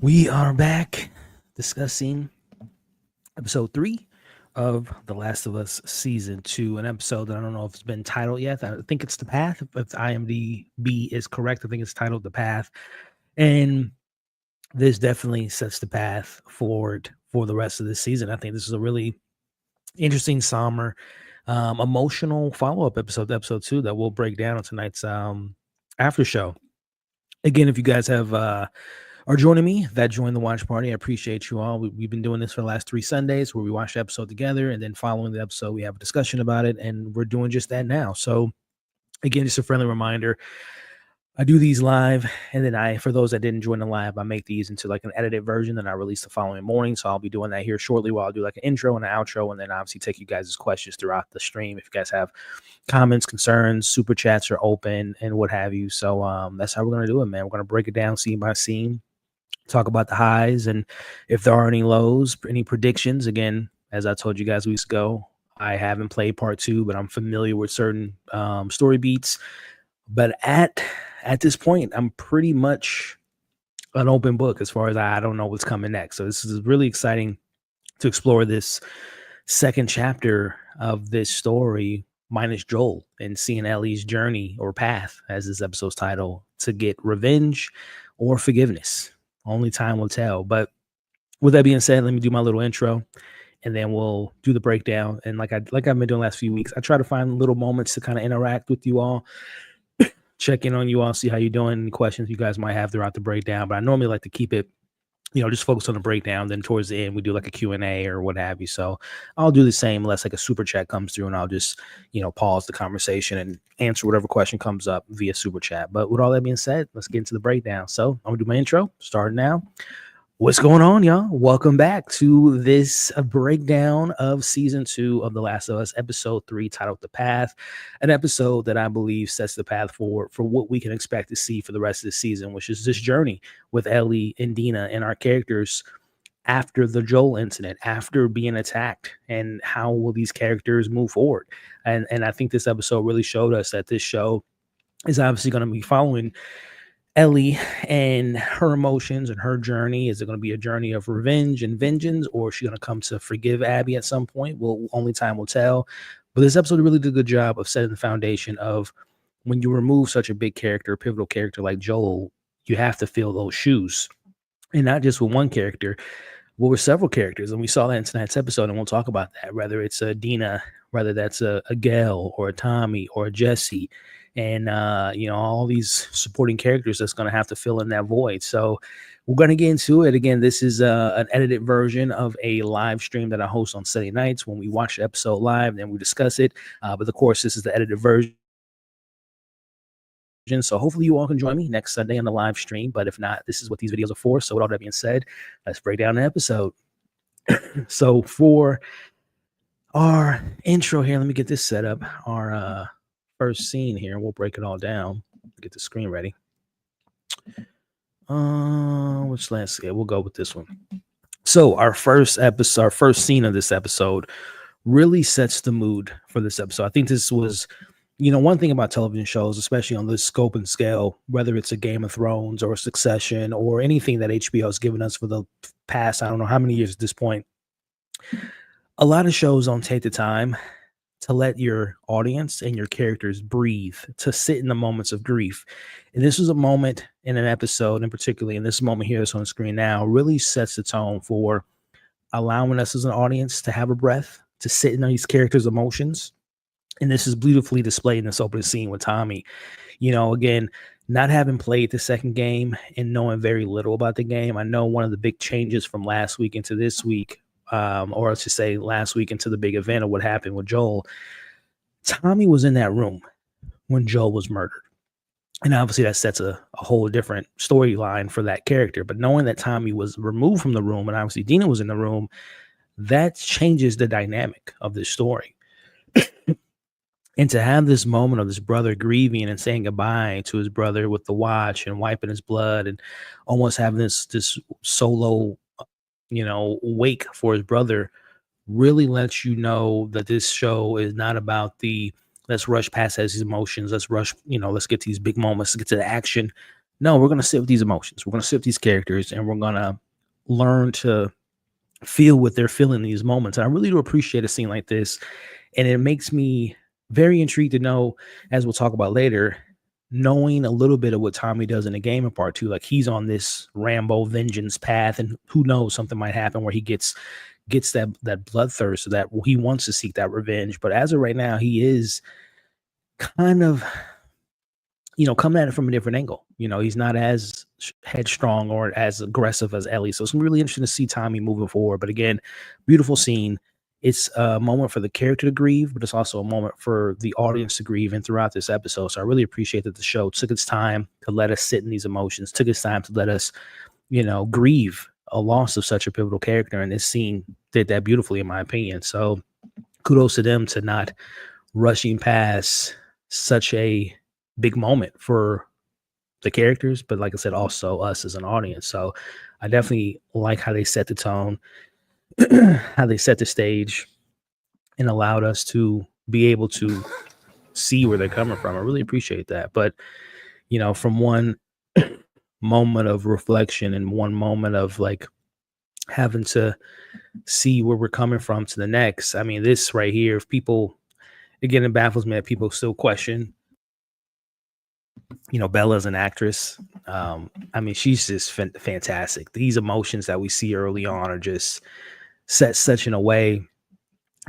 We are back discussing episode 3 of The Last of Us season 2, an episode that I don't know if it's been titled yet. I think it's The Path. If IMDb is correct, I think it's titled The Path. And this definitely sets the path forward for the rest of the season. I think this is a really interesting, somber, emotional follow-up episode, episode 2, that we'll break down on tonight's after show. Again, if you guys have are joining me, that joined the watch party, I appreciate you all. We've been doing this for the last 3 Sundays where we watch the episode together, and then following the episode, we have a discussion about it, and we're doing just that now. So again, just a friendly reminder, I do these live, and then for those that didn't join the live, I make these into like an edited version that I release the following morning. So I'll be doing that here shortly, where I'll do like an intro and an outro, and then obviously take you guys' questions throughout the stream. If you guys have comments, concerns, super chats are open and what have you. So that's how we're going to do it, man. We're going to break it down scene by scene, talk about the highs, and if there are any lows, any predictions. Again, as I told you guys weeks ago, I haven't played part 2, but I'm familiar with certain story beats. But at this point, I'm pretty much an open book as far as I don't know what's coming next. So this is really exciting to explore this second chapter of this story, minus Joel, and seeing Ellie's journey or path, as this episode's title, to get revenge or forgiveness. Only time will tell. But with that being said, let me do my little intro, and then we'll do the breakdown. And like I've been doing the last few weeks, I try to find little moments to kind of interact with you all, check in on you all, see how you're doing, any questions you guys might have throughout the breakdown. But I normally like to keep it, just focus on the breakdown. Then towards the end, we do like a Q&A or what have you. So I'll do the same unless like a super chat comes through, and I'll just, pause the conversation and answer whatever question comes up via super chat. But with all that being said, let's get into the breakdown. So I'm gonna do my intro, starting now. What's going on, y'all? Welcome back to this breakdown of season 2 of The Last of Us, episode 3, titled The Path, an episode that I believe sets the path forward for what we can expect to see for the rest of the season, which is this journey with Ellie and Dina and our characters after the Joel incident, after being attacked, and how will these characters move forward. And I think this episode really showed us that this show is obviously going to be following Ellie and her emotions and her journey. Is it going to be a journey of revenge and vengeance, or is she going to come to forgive Abby at some point? Well, only time will tell. But this episode really did a good job of setting the foundation of, when you remove such a big character, a pivotal character like Joel, you have to fill those shoes. And not just with one character, but with several characters. And we saw that in tonight's episode, and we'll talk about that, whether it's a Dina, whether that's a Gail or a Tommy or a Jesse, and all these supporting characters that's going to have to fill in that void. So we're going to get into it. Again, this is an edited version of a live stream that I host on Sunday nights when we watch the episode live, then we discuss it. But of course, this is the edited version. So hopefully you all can join me next Sunday on the live stream. But if not, this is what these videos are for. So with all that being said, let's break down the episode. So for our intro here, let me get this set up. Our first scene here, we'll break it all down. Get the screen ready. Which last? Yeah, we'll go with this one. So our first scene of this episode really sets the mood for this episode. I think this was, one thing about television shows, especially on this scope and scale, whether it's a Game of Thrones or a Succession or anything that HBO has given us for the past, I don't know how many years at this point, a lot of shows don't take the time to let your audience and your characters breathe, to sit in the moments of grief. And this was a moment in an episode, and particularly in this moment here that's on the screen now, really sets the tone for allowing us as an audience to have a breath, to sit in these characters' emotions. And this is beautifully displayed in this opening scene with Tommy. Again, not having played the second game and knowing very little about the game, I know one of the big changes from last week into this week, or I should say last week into the big event of what happened with Joel, Tommy was in that room when Joel was murdered. And obviously that sets a whole different storyline for that character. But knowing that Tommy was removed from the room and obviously Dina was in the room, that changes the dynamic of this story. And to have this moment of this brother grieving and saying goodbye to his brother with the watch and wiping his blood and almost having this solo wake for his brother, really lets you know that this show is not about the let's rush past his emotions, let's rush, let's get these big moments, let's get to the action. no, we're gonna sit with these emotions. We're gonna sit with these characters, and we're gonna learn to feel what they're feeling in these moments. And I really do appreciate a scene like this, and it makes me very intrigued to know, as we'll talk about later, knowing a little bit of what Tommy does in the game in part two. Like, he's on this Rambo vengeance path, and who knows, something might happen where he gets that bloodthirst, so that he wants to seek that revenge. But as of right now, he is kind of, coming at it from a different angle. He's not as headstrong or as aggressive as Ellie. So it's really interesting to see Tommy moving forward. But again, beautiful scene. It's a moment for the character to grieve, but it's also a moment for the audience to grieve. And throughout this episode, so I really appreciate that the show took its time to let us sit in these emotions, took its time to let us, grieve a loss of such a pivotal character. And this scene did that beautifully, in my opinion. So kudos to them to not rushing past such a big moment for the characters, but like I said, also us as an audience. So I definitely like how they set the tone, how they set the stage, and allowed us to be able to see where they're coming from. I really appreciate that. But from one moment of reflection and one moment of like having to see where we're coming from to the next, I mean, this right here, if people, again, it baffles me that people still question Bella's an actress. I mean, she's just fantastic. These emotions that we see early on are just set such in a way.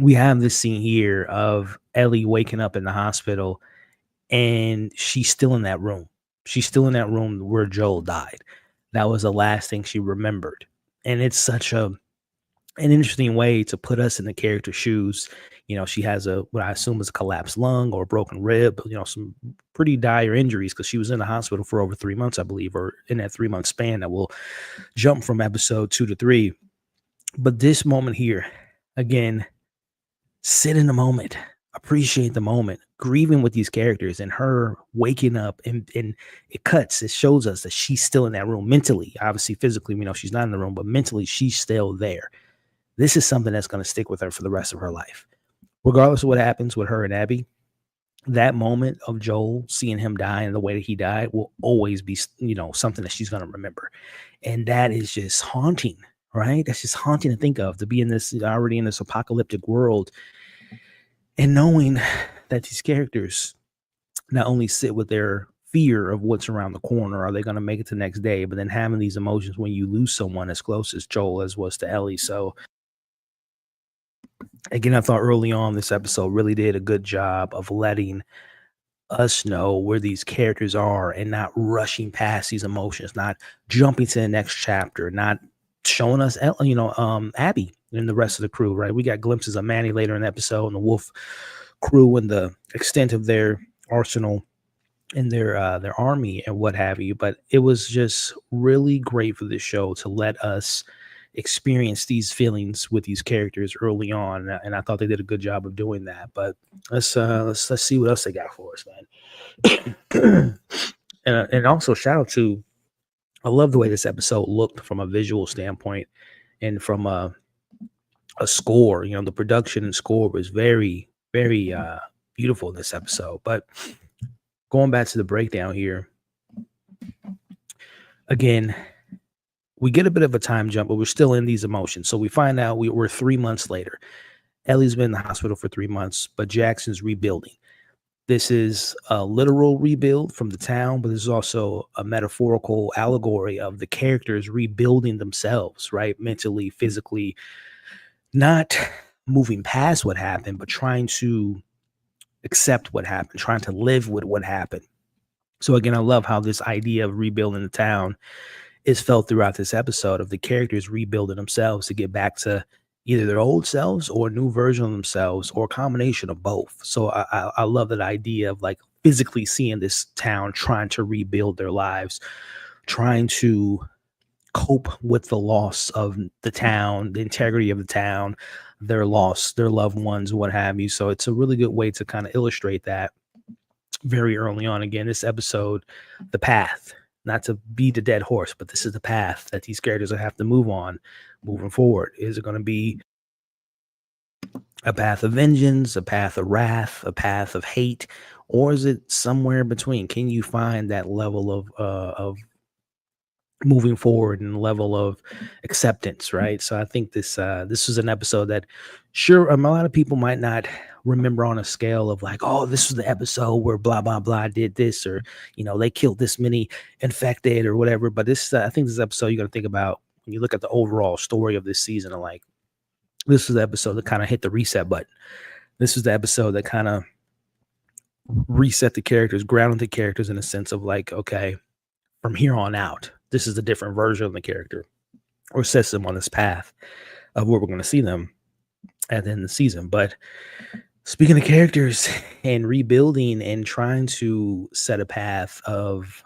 We have this scene here of Ellie waking up in the hospital, and she's still in that room. She's still in that room where Joel died. That was the last thing she remembered. And it's such an interesting way to put us in the character's shoes. She has what I assume is a collapsed lung or a broken rib, some pretty dire injuries, because she was in the hospital for over 3 months, I believe, or in that 3-month span that will jump from episode 2 to 3. But this moment here, again, sit in the moment, appreciate the moment, grieving with these characters, and her waking up, and it shows us that she's still in that room mentally. Obviously, physically, we know she's not in the room, but mentally, she's still there. This is something that's going to stick with her for the rest of her life. Regardless of what happens with her and Abby, that moment of Joel seeing him die and the way that he died will always be, something that she's going to remember. And that is just haunting, right? That's just haunting to think of, to be already in this apocalyptic world, and knowing that these characters not only sit with their fear of what's around the corner, are they going to make it to the next day, but then having these emotions when you lose someone as close as Joel as was to Ellie. So again, I thought early on this episode really did a good job of letting us know where these characters are and not rushing past these emotions, not jumping to the next chapter, not showing us, Abby and the rest of the crew, right? We got glimpses of Manny later in the episode, and the Wolf crew, and the extent of their arsenal and their army and what have you. But it was just really great for this show to let us experience these feelings with these characters early on, and I thought they did a good job of doing that. But let's see what else they got for us, man. and also shout out to, I love the way this episode looked from a visual standpoint, and from a score. The production and score was very, very beautiful in this episode. But going back to the breakdown here, again, we get a bit of a time jump, but we're still in these emotions. So we find out we're 3 months later. Ellie's been in the hospital for 3 months, but Jackson's rebuilding. This is a literal rebuild from the town, but this is also a metaphorical allegory of the characters rebuilding themselves, right? Mentally, physically, not moving past what happened, but trying to accept what happened, trying to live with what happened. So again, I love how this idea of rebuilding the town is felt throughout this episode, of the characters rebuilding themselves to get back to either their old selves or a new version of themselves, or a combination of both. So I love that idea of like physically seeing this town trying to rebuild their lives, trying to cope with the loss of the town, the integrity of the town, their loss, their loved ones, what have you. So it's a really good way to kind of illustrate that very early on. Again, this episode, the path, not to beat a dead horse, but this is the path that these characters will have to move on moving forward. Is it going to be a path of vengeance, a path of wrath, a path of hate, or is it somewhere in between? Can you find that level of moving forward and level of acceptance, right? So I think this was an episode that sure a lot of people might not remember on a scale of like, oh, this was the episode where blah blah blah did this, or they killed this many infected or whatever. But this I think this episode you got to think about when you look at the overall story of this season, and like this was the episode that kind of hit the reset button. This was the episode that kind of reset the characters, grounded the characters in a sense of like, okay, from here on out, this is a different version of the character, or sets them on this path of where we're going to see them at the end of the season. But speaking of characters and rebuilding and trying to set a path of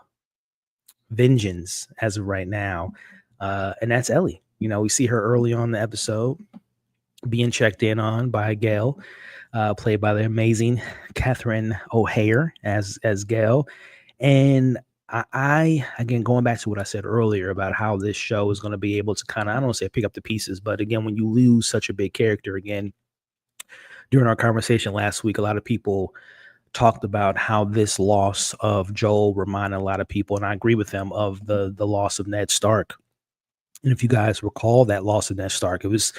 vengeance as of right now, and that's Ellie. We see her early on in the episode being checked in on by Gail, played by the amazing Catherine O'Hare as Gail. And I again, going back to what I said earlier about how this show is going to be able to kind of, I don't want to say pick up the pieces, but again, when you lose such a big character, again, during our conversation last week, a lot of people talked about how this loss of Joel reminded a lot of people, and I agree with them, of the loss of Ned Stark. And if you guys recall that loss of Ned Stark, it was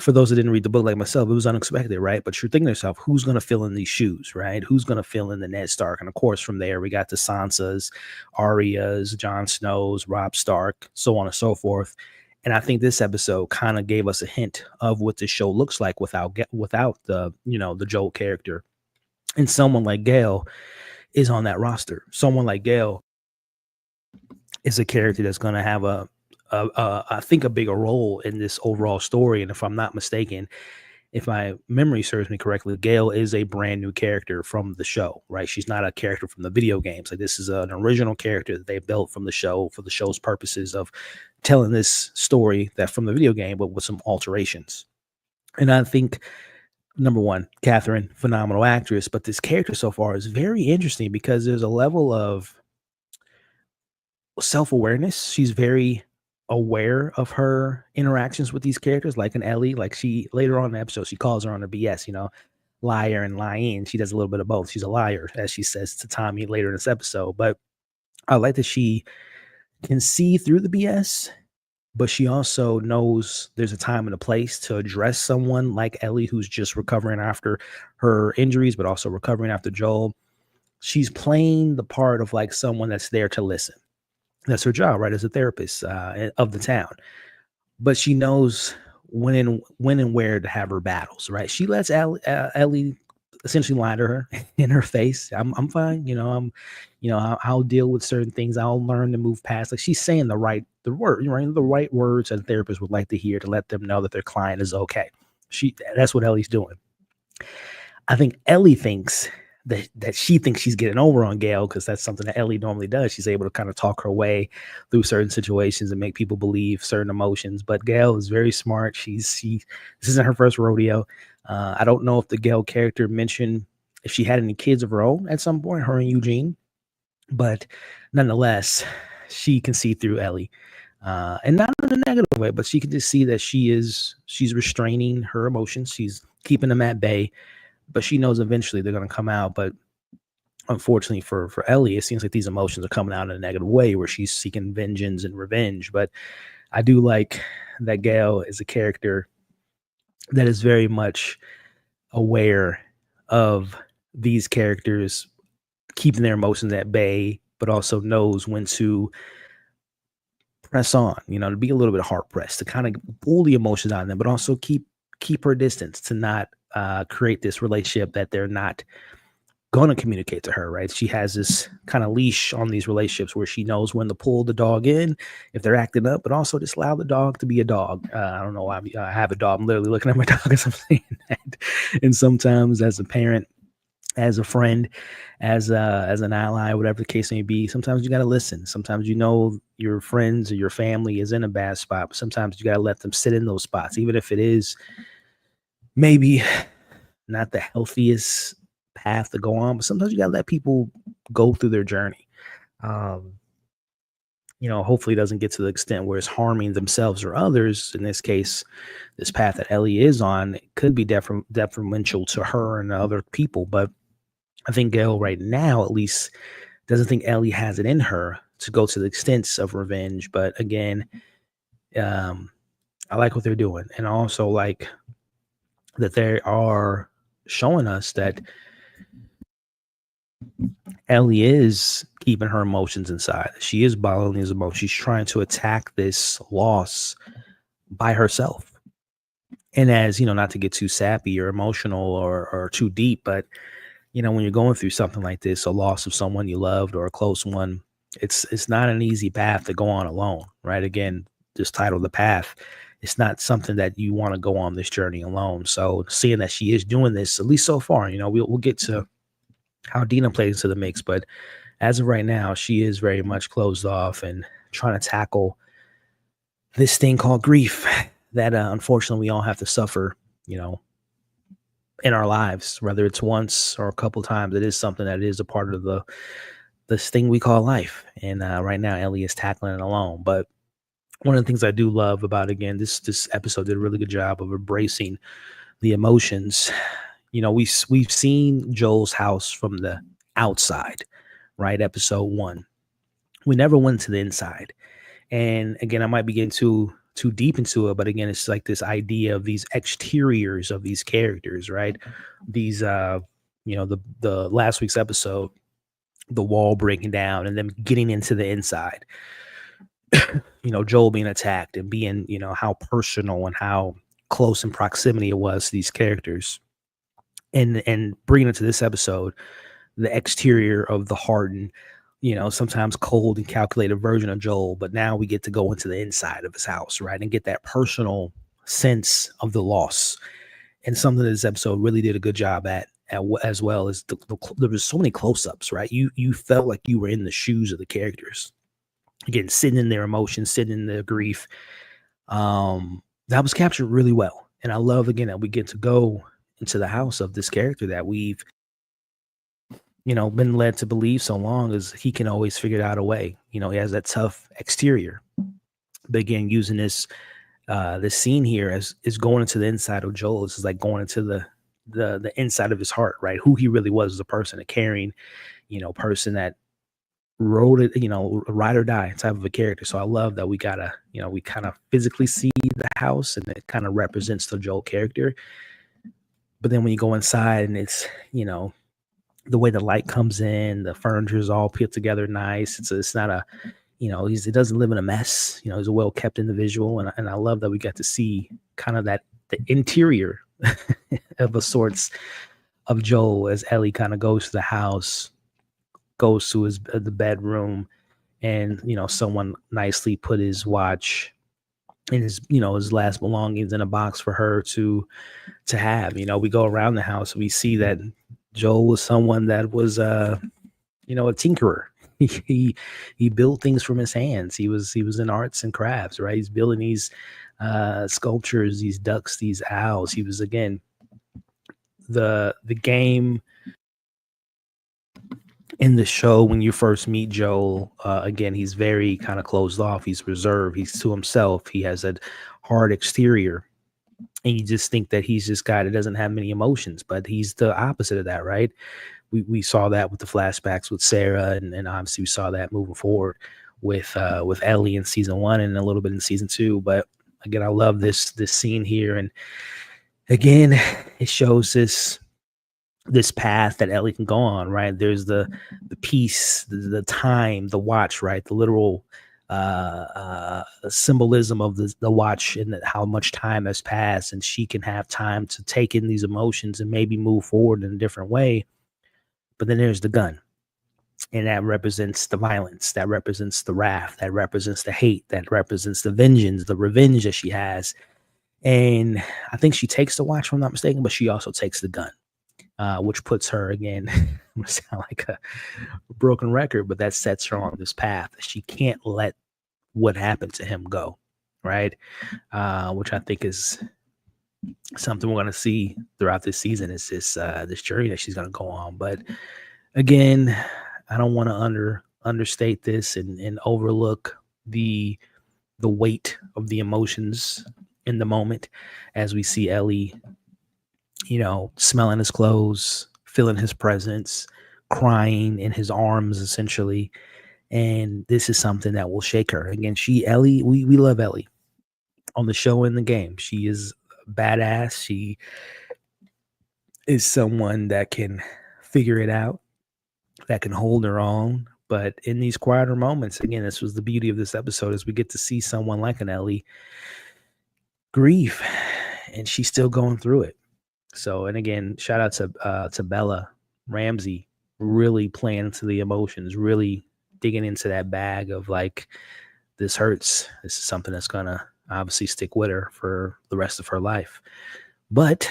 for those that didn't read the book like myself, it was unexpected, right? But you're thinking to yourself, who's going to fill in these shoes, right? Who's going to fill in the Ned Stark? And of course, from there, we got the Sansas, Arya's, Jon Snow's, Robb Stark, so on and so forth. And I think this episode kind of gave us a hint of what this show looks like without the, the Joel character. And someone like Gail is on that roster. Someone like Gail is a character that's going to have I think a bigger role in this overall story. And if I'm not mistaken, if my memory serves me correctly, Gail is a brand new character from the show, right? She's not a character from the video games. Like, this is an original character that they built from the show for the show's purposes of telling this story that from the video game, but with some alterations. And I think, number one, Catherine, phenomenal actress, but this character so far is very interesting because there's a level of self-awareness. She's very aware of her interactions with these characters, like an Ellie. Like, she later on in the episode, she calls her on her BS, liar and lying. She does a little bit of both. She's a liar, as she says to Tommy later in this episode. But I like that she can see through the BS, but she also knows there's a time and a place to address someone like Ellie, who's just recovering after her injuries, but also recovering after Joel. She's playing the part of like someone that's there to listen. That's her job, right? As a therapist of the town. But she knows when and where to have her battles, right? She lets Ellie essentially lie to her in her face. I'm fine. I'll deal with certain things. I'll learn to move past. Like, she's saying the right words that a therapist would like to hear to let them know that their client is okay. That's what Ellie's doing. I think Ellie thinks that she thinks she's getting over on Gail, because that's something that Ellie normally does. She's able to kind of talk her way through certain situations and make people believe certain emotions. But Gail is very smart. This isn't her first rodeo. I don't know if the Gail character mentioned if she had any kids of her own at some point, her and Eugene, but nonetheless, she can see through Ellie. And not in a negative way, but she can just see that she's restraining her emotions. She's keeping them at bay. But she knows eventually they're going to come out. But unfortunately for Ellie, it seems like these emotions are coming out in a negative way, where she's seeking vengeance and revenge. But I do like that Gail is a character that is very much aware of these characters keeping their emotions at bay, but also knows when to press on, to be a little bit hard pressed, to kind of pull the emotions out of them, but also keep her distance, to not create this relationship that they're not going to communicate to her, right? She has this kind of leash on these relationships where she knows when to pull the dog in if they're acting up, but also just allow the dog to be a dog. I don't know why I have a dog. I'm literally looking at my dog as I'm saying that. And sometimes as a parent, as a friend, as an ally, whatever the case may be, sometimes you got to listen. Sometimes your friends or your family is in a bad spot, but sometimes you got to let them sit in those spots, even if it is maybe not the healthiest path to go on, but sometimes you got to let people go through their journey. Hopefully it doesn't get to the extent where it's harming themselves or others. In this case, this path that Ellie is on, it could be detrimental to her and other people. But I think Gail right now, at least, doesn't think Ellie has it in her to go to the extents of revenge. But again, um, I like what they're doing. And I also like that they are showing us that Ellie is keeping her emotions inside. She is bottling these emotions. She's trying to attack this loss by herself. And as you know, not to get too sappy or emotional or too deep, but you know, when you're going through something like this, a loss of someone you loved or a close one, it's not an easy path to go on alone, right? Again, this title, The Path, it's not something that you want to go on this journey alone. So seeing that she is doing this, at least so far, you know, we'll get to how Dina plays into the mix, but as of right now, she is very much closed off and trying to tackle this thing called grief that unfortunately we all have to suffer, you know, in our lives, whether it's once or a couple times. It is something that is a part of this thing we call life. And right now, Ellie is tackling it alone. But one of the things I do love about, again, this episode did a really good job of embracing the emotions. You know, we've seen Joel's house from the outside, right? Episode 1. We never went to the inside. And again, I might be getting too deep into it, but again, it's like this idea of these exteriors of these characters, right? These you know, the last week's episode, the wall breaking down and then getting into the inside. You know, Joel being attacked and being, you know, how personal and how close in proximity it was to these characters. And bringing it to this episode, the exterior of the hardened, you know, sometimes cold and calculated version of Joel, but now we get to go into the inside of his house, right, and get that personal sense of the loss. And something that this episode really did a good job at as well as there was so many close-ups, right? You felt like you were in the shoes of the characters, again, sitting in their emotions, sitting in their grief. That was captured really well, and I love again that we get to go into the house of this character that we've, you know, been led to believe so long as he can always figure out a way. You know, he has that tough exterior. But again, using this scene here as is going into the inside of Joel. This is like going into the inside of his heart, right? Who he really was as a person, a caring, you know, person that wrote it, you know, ride or die type of a character. So I love that we gotta, you know, we kind of physically see the house and it kind of represents the Joel character. But then when you go inside and it's, you know, the way the light comes in, the furniture is all put together nice. It's not a, you know, he doesn't live in a mess. You know, he's a well kept individual, and I love that we got to see kind of that the interior of a sorts of Joel as Ellie kind of goes to the house, goes to his the bedroom, and you know, someone nicely put his watch and his, you know, his last belongings in a box for her to have. You know, we go around the house, we see that Joel was someone that was you know, a tinkerer. He built things from his hands. He was in arts and crafts, right? He's building these sculptures, these ducks, these owls. He was, again, the game in the show when you first meet Joel. Again, he's very kind of closed off. He's reserved. He's to himself. He has a hard exterior, and you just think that he's this guy that doesn't have many emotions, but he's the opposite of that, right? We saw that with the flashbacks with Sarah, and obviously we saw that moving forward with Ellie in season 1 and a little bit in season 2. But again, I love this scene here, and again, it shows this path that Ellie can go on, right? There's the peace, the time, the watch, right? The literal symbolism of the watch and how much time has passed, and she can have time to take in these emotions and maybe move forward in a different way. But then there's the gun, and that represents the violence, that represents the wrath, that represents the hate, that represents the vengeance, the revenge that she has. And I think she takes the watch, if I'm not mistaken, but she also takes the gun, which puts her, again, I'm gonna sound like a broken record, but that sets her on this path. She can't let what happened to him go, right? Which I think is something we're going to see throughout this season, is this journey that she's going to go on. But again, I don't want to understate this and overlook the weight of the emotions in the moment as we see Ellie, you know, smelling his clothes, feeling his presence, crying in his arms, essentially. And this is something that will shake her. Again, Ellie, we love Ellie on the show and the game. She is badass. She is someone that can figure it out, that can hold her own. But in these quieter moments, again, this was the beauty of this episode, is we get to see someone like an Ellie grieve, and she's still going through it. So, and again, shout out to Bella Ramsey, really playing into the emotions, really digging into that bag of like, this hurts. This is something that's gonna obviously stick with her for the rest of her life. But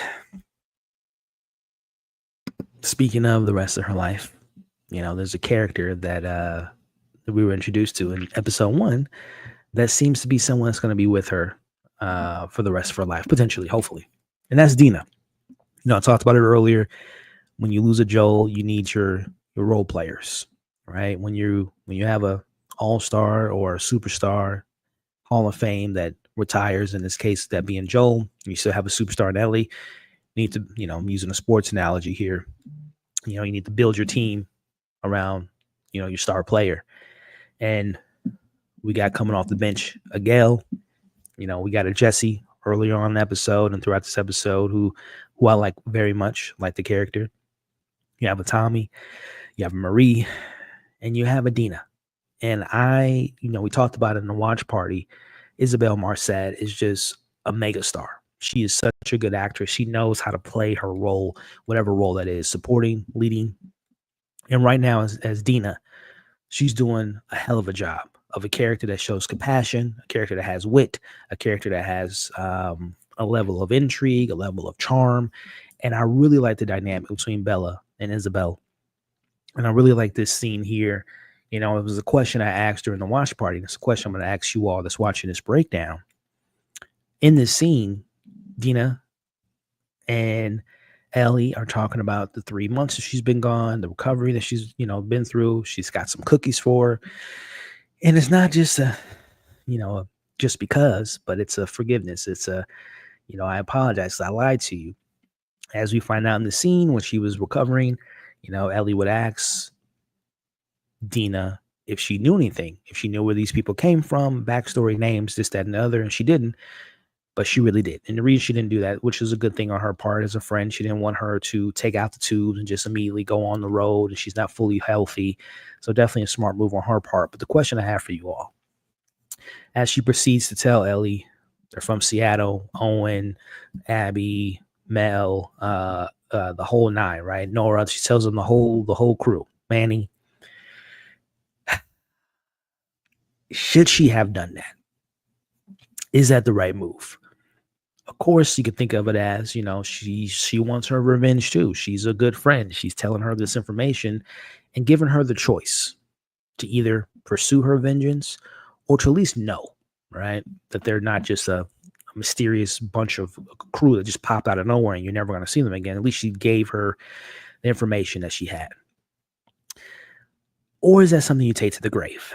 speaking of the rest of her life, there's a character that we were introduced to in episode 1 that seems to be someone that's going to be with her for the rest of her life, potentially, hopefully. And that's Dina. I talked about it earlier. When you lose a Joel, you need your role players, right? When you have a all-star or a superstar Hall of Fame that retires, in this case, that being Joel, you still have a superstar in Ellie. You need to, I'm using a sports analogy here. You need to build your team around, your star player. And we got coming off the bench a Gail. We got a Jesse earlier on in the episode and throughout this episode who I like very much, like the character. You have a Tommy, you have a Marie, and you have a Dina. And we talked about it in the watch party. Isabel Marcet is just a mega star. She is such a good actress. She knows how to play her role, whatever role that is, supporting, leading. And right now, as Dina, she's doing a hell of a job of a character that shows compassion, a character that has wit, a character that has a level of intrigue, a level of charm. And I really like the dynamic between Bella and Isabel. And I really like this scene here. It was a question I asked during the watch party. It's a question I'm going to ask you all that's watching this breakdown. In this scene, Dina and Ellie are talking about the 3 months that she's been gone, the recovery that she's, been through. She's got some cookies for her. And it's not just just because, but it's a forgiveness. It's I apologize. I lied to you. As we find out in the scene when she was recovering, Ellie would ask Dina if she knew anything, if she knew where these people came from, backstory, names, this, that, and the other. And she didn't. But she really did. And the reason she didn't do that, which is a good thing on her part as a friend, she didn't want her to take out the tubes and just immediately go on the road. And she's not fully healthy. So definitely a smart move on her part. But the question I have for you all, as she proceeds to tell Ellie, they're from Seattle, Owen, Abby, Mel, the whole 9, right? Nora, she tells them the whole crew, Manny. Should she have done that? Is that the right move? Of course, you could think of it as, she wants her revenge too. She's a good friend. She's telling her this information and giving her the choice to either pursue her vengeance or to at least know, right, that they're not just a mysterious bunch of crew that just popped out of nowhere and you're never going to see them again. At least she gave her the information that she had. Or is that something you take to the grave?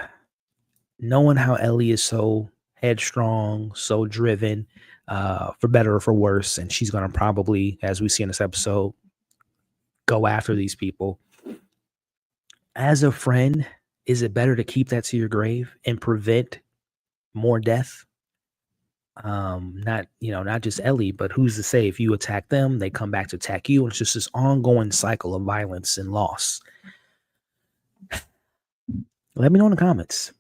Knowing how Ellie is so headstrong, so driven, for better or for worse, and she's going to probably, as we see in this episode, go after these people. As a friend, is it better to keep that to your grave and prevent more death? Not just Ellie, but who's to say if you attack them, they come back to attack you, and it's just this ongoing cycle of violence and loss. Let me know in the comments.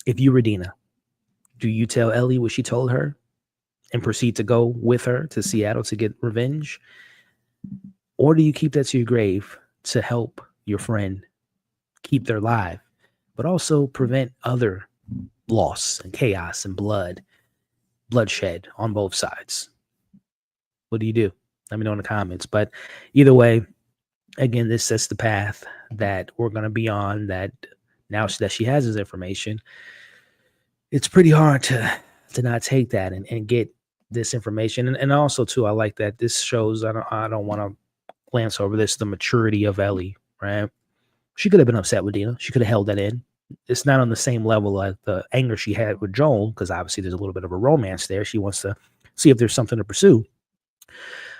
If you were Dina, do you tell Ellie what she told her and proceed to go with her to Seattle to get revenge? Or do you keep that to your grave to help your friend keep their life, but also prevent other loss and chaos and bloodshed on both sides? What do you do? Let me know in the comments. But either way, again, this sets the path that we're going to be on, that now that she has this information, it's pretty hard to not take that and get this information. And also too, I like that this shows, I don't want to glance over this, the maturity of Ellie, right? She could have been upset with Dina. She could have held that in. It's not on the same level as the anger she had with Joel, because obviously there's a little bit of a romance there. She wants to see if there's something to pursue.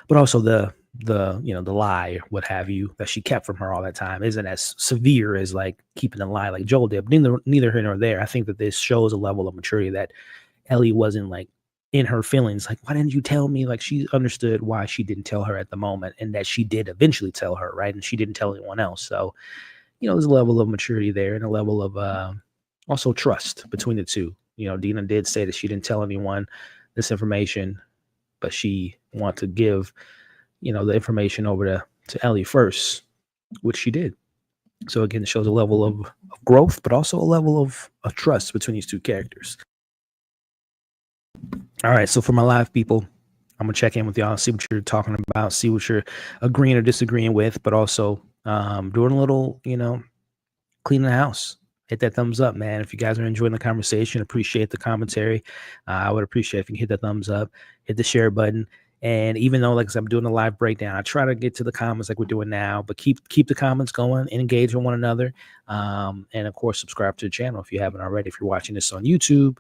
But also the the lie, what have you, that she kept from her all that time isn't as severe as like keeping the lie like Joel did. But neither here nor there. I think that this shows a level of maturity that Ellie wasn't like in her feelings, like, why didn't you tell me? Like, she understood why she didn't tell her at the moment, and that she did eventually tell her, right? And she didn't tell anyone else. So, there's a level of maturity there, and a level of also trust between the two. Dina did say that she didn't tell anyone this information, but she wanted to give, the information over to Ellie first, which she did. So again, it shows a level of growth, but also a level of trust between these two characters. All right, so for my live people, I'm gonna check in with y'all, see what you're talking about, see what you're agreeing or disagreeing with, but also doing a little, cleaning the house. Hit that thumbs up, man. If you guys are enjoying the conversation, appreciate the commentary. I would appreciate if you can hit that thumbs up, hit the share button. And even though, like I said, I'm doing a live breakdown, I try to get to the comments like we're doing now, but keep the comments going and engage with one another. And of course, subscribe to the channel if you haven't already. If you're watching this on YouTube,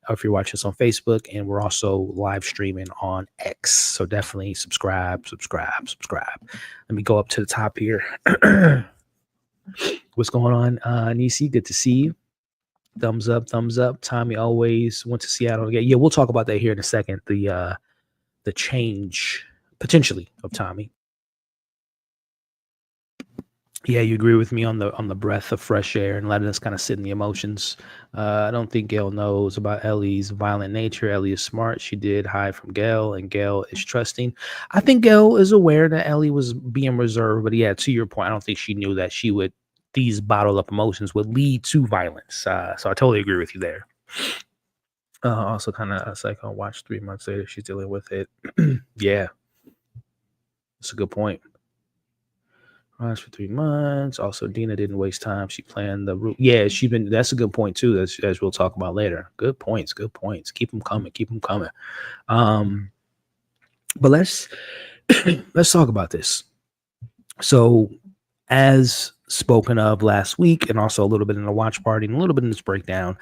or if you're watching us on Facebook, and we're also live streaming on X. So definitely subscribe. Let me go up to the top here. What's going on, Nisi? Good to see you. Thumbs up. Tommy always went to Seattle again. Yeah, we'll talk about that here in a second. The change potentially of Tommy. Yeah, you agree with me on the breath of fresh air and letting us kind of sit in the emotions. I don't think Gail knows about Ellie's violent nature. Ellie is smart. She did hide from Gail, and Gail is trusting. I think Gail is aware that Ellie was being reserved, but yeah, to your point, I don't think she knew that these bottled up emotions would lead to violence. So I totally agree with you there. Also kind of psycho watch 3 months later, she's dealing with it. Yeah, that's a good point. For 3 months. Also, Dina didn't waste time. She planned the route. Yeah, that's a good point too, as we'll talk about later. Good points. Keep them coming. But let's talk about this. So, as spoken of last week, and also a little bit in the watch party and a little bit in this breakdown,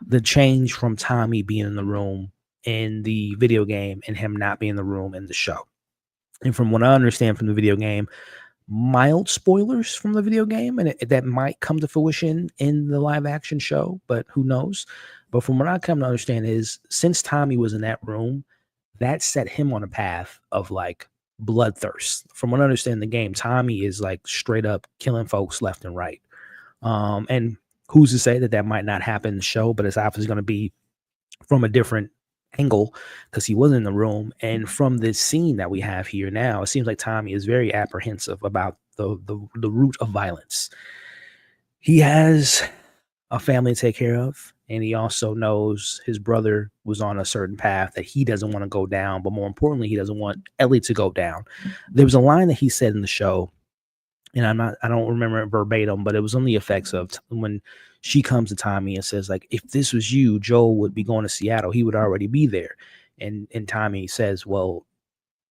the change from Tommy being in the room in the video game and him not being in the room in the show. And from what I understand from the video game, mild spoilers from the video game, and that might come to fruition in the live action show, but who knows? But from what I come to understand is, since Tommy was in that room, that set him on a path of like bloodthirst. From what I understand in the game, Tommy is like straight up killing folks left and right. And who's to say that might not happen in the show, but it's obviously going to be from a different angle because he was in the room. And from this scene that we have here now, it seems like Tommy is very apprehensive about the root of violence. He has a family to take care of, and he also knows his brother was on a certain path that he doesn't want to go down, but more importantly, he doesn't want Ellie to go down. There was a line that he said in the show, and I don't remember it verbatim, but it was on the effects of when she comes to Tommy and says, like, if this was you, Joel would be going to Seattle. He would already be there. And Tommy says, well,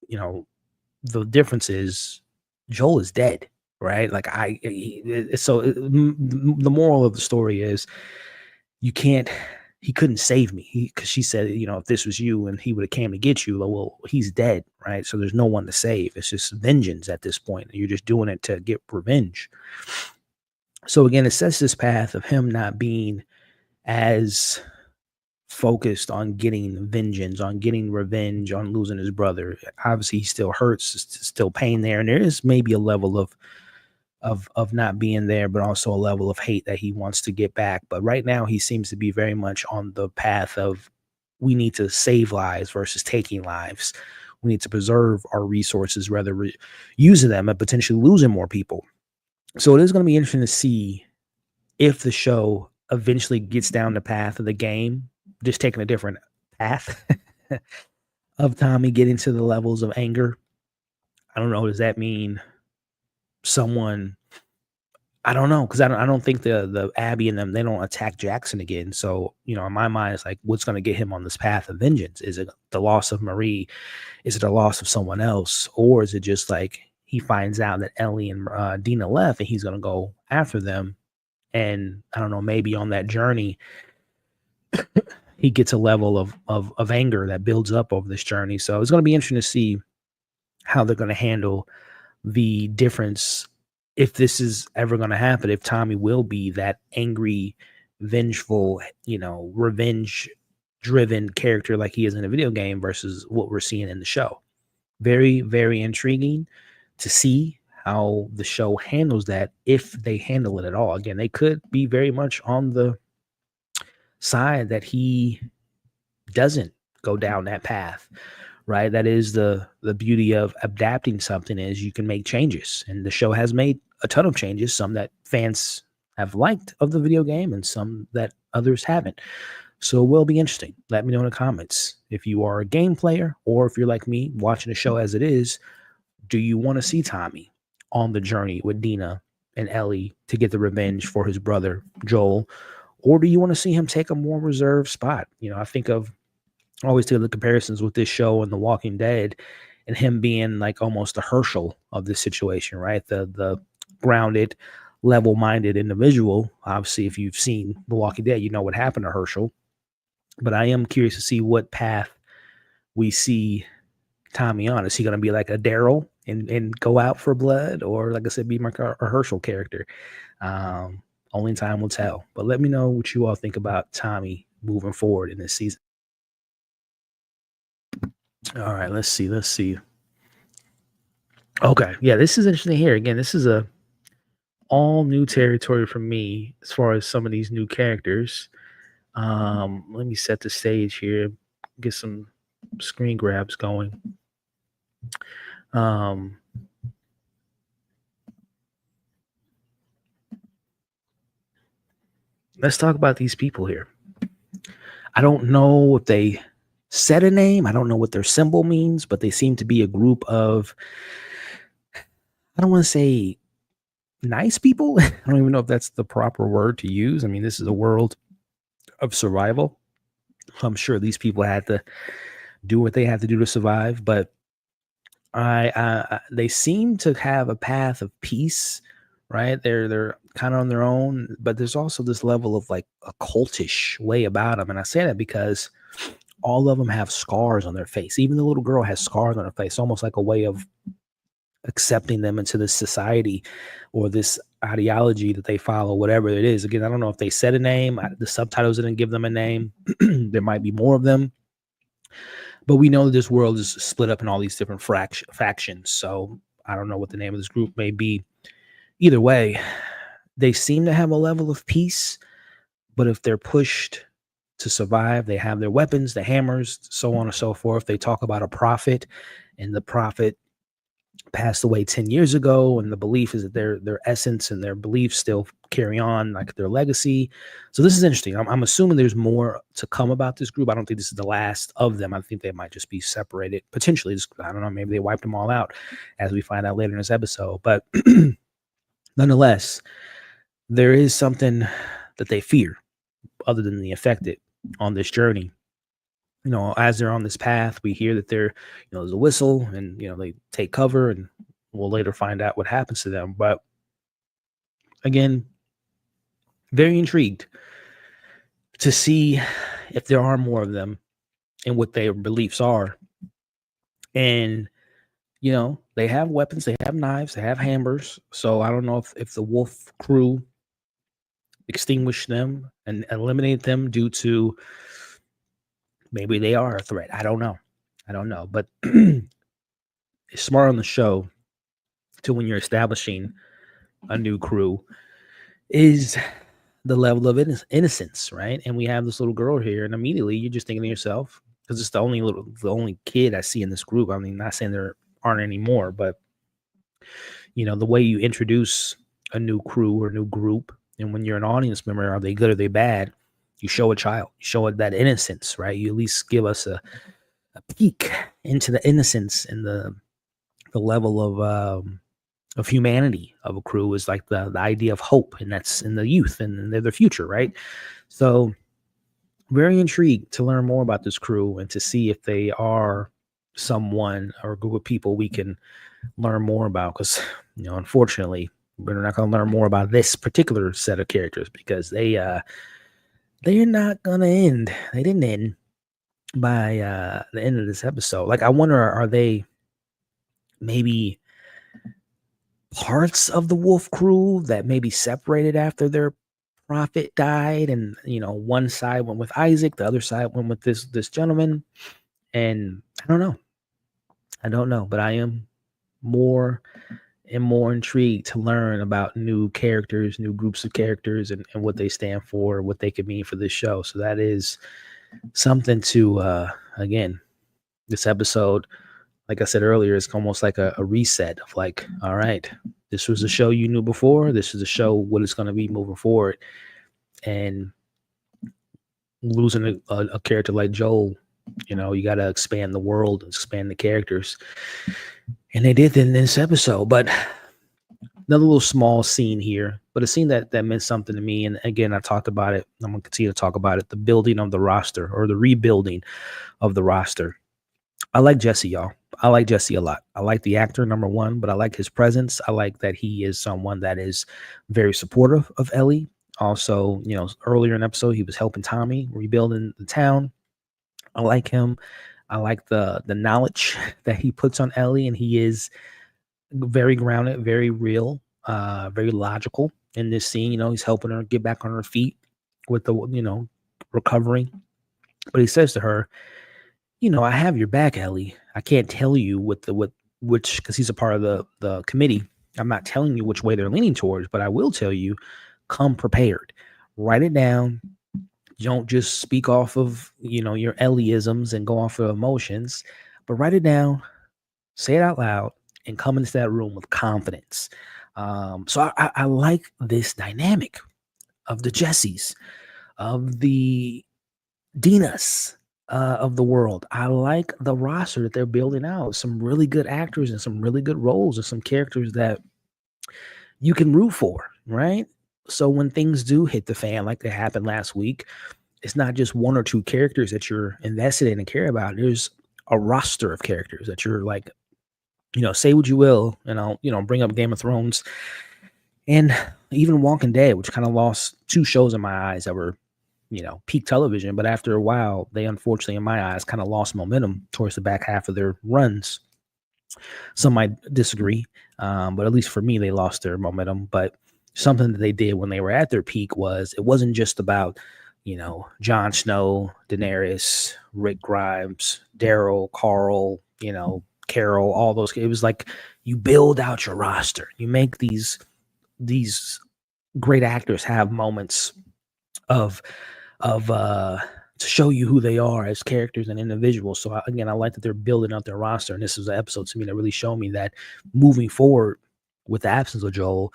the difference is Joel is dead, right? Like the moral of the story is he couldn't save me because she said, if this was you and he would have came to get you, well, he's dead, right? So there's no one to save. It's just vengeance at this point. You're just doing it to get revenge. So again, it sets this path of him not being as focused on getting vengeance, on getting revenge, on losing his brother. Obviously, he still hurts, still pain there, and there is maybe a level of not being there, but also a level of hate that he wants to get back. But right now, he seems to be very much on the path of we need to save lives versus taking lives. We need to preserve our resources rather than using them and potentially losing more people. So it is going to be interesting to see if the show eventually gets down the path of the game, just taking a different path of Tommy getting to the levels of anger. I don't know. Does that mean someone? I don't know, because I don't think the Abby and them, they don't attack Jackson again. So, in my mind, it's like, what's going to get him on this path of vengeance? Is it the loss of Marie? Is it the loss of someone else? Or is it just like he finds out that Ellie and Dina left and he's going to go after them? And I don't know, maybe on that journey, he gets a level of anger that builds up over this journey. So it's going to be interesting to see how they're going to handle the difference, if this is ever going to happen, if Tommy will be that angry, vengeful, revenge driven character like he is in a video game versus what we're seeing in the show. Very, very intriguing to see how the show handles that, if they handle it at all. Again, they could be very much on the side that he doesn't go down that path, right? That is the beauty of adapting something, is you can make changes, and the show has made a ton of changes, some that fans have liked of the video game and some that others haven't. So it will be interesting. Let me know in the comments if you are a game player, or if you're like me watching the show as it is. Do you want to see Tommy on the journey with Dina and Ellie to get the revenge for his brother Joel, or do you want to see him take a more reserved spot? I think of always do the comparisons with this show and The Walking Dead, and him being like almost the Herschel of this situation, right? The grounded, level-minded individual. Obviously, if you've seen The Walking Dead, you know what happened to Herschel. But I am curious to see what path we see Tommy on. Is he going to be like a Daryl and go out for blood, or like I said, be like a Herschel character? Only time will tell. But let me know what you all think about Tommy moving forward in this season. All right, let's see. Okay, yeah, this is interesting here. Again, this is a all new territory for me as far as some of these new characters. Let me set the stage here, get some screen grabs going. Let's talk about these people here. I don't know if they said a name. I don't know what their symbol means, but they seem to be a group of, I don't want to say nice people. I don't even know if that's the proper word to use. I mean, this is a world of survival. I'm sure these people had to do what they had to do to survive, but they seem to have a path of peace, right? They're kind of on their own, but there's also this level of like a cultish way about them. And I say that because all of them have scars on their face. Even the little girl has scars on her face, almost like a way of accepting them into this society or this ideology that they follow, whatever it is. Again, I don't know if they said a name. The subtitles didn't give them a name. There might be more of them, but we know that this world is split up in all these different factions. So I don't know what the name of this group may be. Either way, they seem to have a level of peace, but if they're pushed to survive, they have their weapons, the hammers, so on and so forth. They talk about a prophet, and the prophet passed away 10 years ago, and the belief is that their essence and their beliefs still carry on, like their legacy. So this is interesting. I'm assuming there's more to come about this group. I don't think this is the last of them. I think they might just be separated potentially. I don't know, maybe they wiped them all out, as we find out later in this episode. But nonetheless, there is something that they fear other than the affected on this journey. As they're on this path, we hear that there's a whistle, and, they take cover, and we'll later find out what happens to them. But again, very intrigued to see if there are more of them and what their beliefs are. And, they have weapons, they have knives, they have hammers. So I don't know if the wolf crew extinguished them and eliminated them due to, maybe they are a threat. I don't know. But it's smart on the show to, when you're establishing a new crew, is the level of innocence, right? And we have this little girl here, and immediately you're just thinking to yourself, because it's the only kid I see in this group. I mean, not saying there aren't any more, but the way you introduce a new crew or new group, and when you're an audience member, are they good or are they bad? You show a child, you show it that innocence, right? You at least give us a peek into the innocence and the level of humanity of a crew, is like the idea of hope, and that's in the youth, and they're the future, right? So very intrigued to learn more about this crew and to see if they are someone or a group of people we can learn more about, because unfortunately we're not going to learn more about this particular set of characters, because they're not going to end. They didn't end by the end of this episode. Like, I wonder, are they maybe parts of the Wolf crew that maybe separated after their prophet died, and one side went with Isaac, the other side went with this gentleman, and I don't know, but I am more and more intrigued to learn about new characters, new groups of characters, and what they stand for, what they could mean for this show. So that is something to again, this episode, like I said earlier, is almost like a reset of like, all right, this was a show you knew before. This is a show what it's going to be moving forward. And losing a character like Joel, you got to expand the world, expand the characters. And they did in this episode. But another little small scene here, but a scene that meant something to me. And again, I talked about it. I'm going to continue to talk about it. The building of the roster, or the rebuilding of the roster. I like Jesse, y'all. I like Jesse a lot. I like the actor, number one, but I like his presence. I like that he is someone that is very supportive of Ellie. Also, earlier in the episode, he was helping Tommy rebuilding the town. I like him. I like the knowledge that he puts on Ellie, and he is very grounded, very real, very logical in this scene. He's helping her get back on her feet with the, recovering. But he says to her, I have your back, Ellie. I can't tell you which, because he's a part of the committee. I'm not telling you which way they're leaning towards, but I will tell you, come prepared. Write it down. Don't just speak off of, your Ellieisms and go off of emotions, but write it down, say it out loud, and come into that room with confidence. So I like this dynamic of the Jessies, of the Dinas, of the world. I like the roster that they're building out. Some really good actors and some really good roles, and some characters that you can root for, right? So when things do hit the fan, like they happened last week, it's not just one or two characters that you're invested in and care about. There's a roster of characters that you're like, say what you will, and I'll, bring up Game of Thrones and even Walking Dead, which kind of lost two shows in my eyes that were, peak television. But after a while, they unfortunately, in my eyes, kind of lost momentum towards the back half of their runs. Some might disagree, but at least for me, they lost their momentum. But something that they did when they were at their peak was, it wasn't just about, Jon Snow, Daenerys, Rick Grimes, Daryl, Carl, Carol, all those. It was like you build out your roster. You make these great actors have moments of to show you who they are as characters and individuals. So I like that they're building out their roster, and this is an episode to me that really showed me that moving forward with the absence of Joel,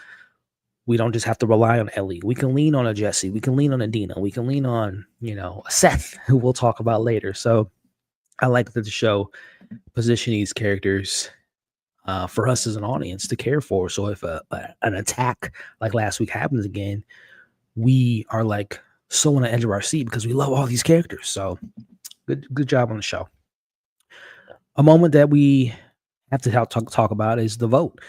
we don't just have to rely on Ellie. We can lean on a Jesse. We can lean on a Dina. We can lean on, a Seth, who we'll talk about later. So I like that the show position these characters for us as an audience to care for. So if an attack like last week happens again, we are like so on the edge of our seat because we love all these characters. So good job on the show. A moment that we have to talk about is the vote.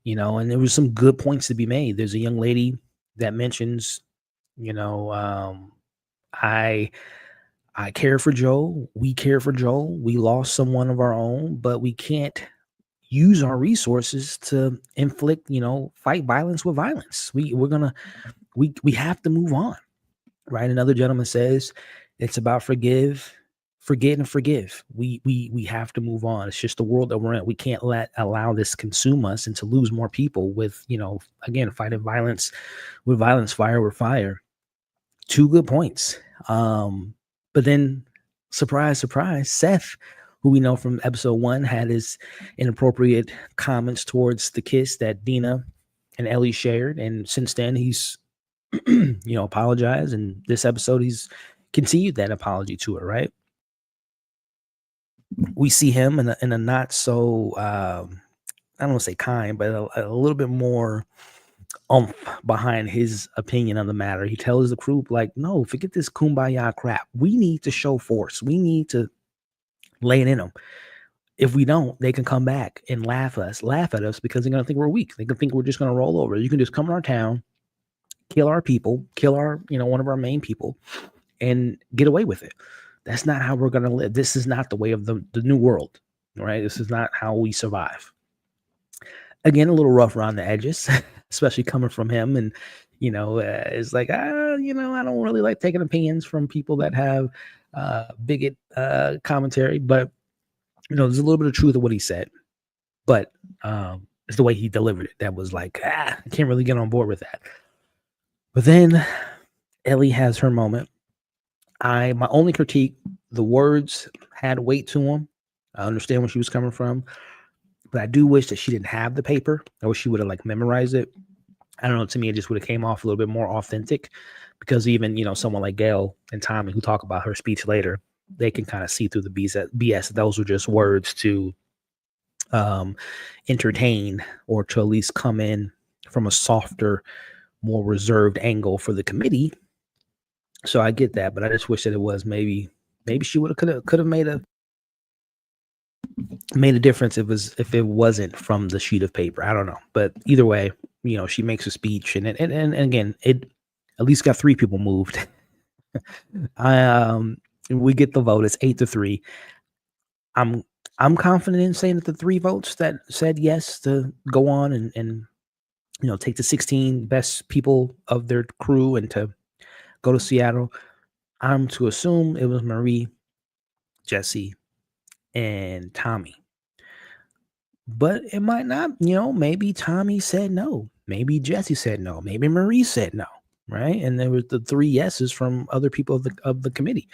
And there was some good points to be made. There's a young lady that mentions, I care for Joel. We care for Joel. We lost someone of our own, but we can't use our resources to inflict, fight violence with violence. We have to move on, right? Another gentleman says it's about forget and forgive. We have to move on. It's just the world that we're in. We can't allow this consume us and to lose more people with, again, fighting violence with violence, fire with fire. Two good points. But then surprise, surprise, Seth, who we know from episode 1, had his inappropriate comments towards the kiss that Dina and Ellie shared. And since then he's, apologized. And this episode, he's continued that apology to her, right? We see him in a not so, I don't want to say kind, but a little bit more behind his opinion on the matter. He tells the group, like, no, forget this kumbaya crap. We need to show force. We need to lay it in them. If we don't, they can come back and laugh at us because they're going to think we're weak. They can think we're just going to roll over. You can just come to our town, kill our people, kill our, one of our main people, and get away with it. That's not how we're going to live. This is not the way of the new world, right? This is not how we survive. Again, a little rough around the edges, especially coming from him. And, it's like, I don't really like taking opinions from people that have bigot commentary. But, there's a little bit of truth of what he said. But it's the way he delivered it that was like, I can't really get on board with that. But then Ellie has her moment. My only critique, the words had weight to them. I understand where she was coming from, but I do wish that she didn't have the paper. I wish she would have like memorized it. I don't know. To me, it just would have came off a little bit more authentic, because even, someone like Gail and Tommy, who talk about her speech later, they can kind of see through the BS. Those were just words to entertain, or to at least come in from a softer, more reserved angle for the committee. So I get that, but I just wish that it was maybe she could have made a difference if it wasn't from the sheet of paper. I don't know, but either way, she makes a speech, and again, it at least got 3 people moved. We get the vote. It's 8-3. I'm confident in saying that the 3 votes that said yes to go on and take the 16 best people of their crew and to go to Seattle, I'm to assume it was Marie, Jesse, and Tommy. But it might not, maybe Tommy said no. Maybe Jesse said no. Maybe Marie said no, right? And there was the 3 yeses from other people of the committee.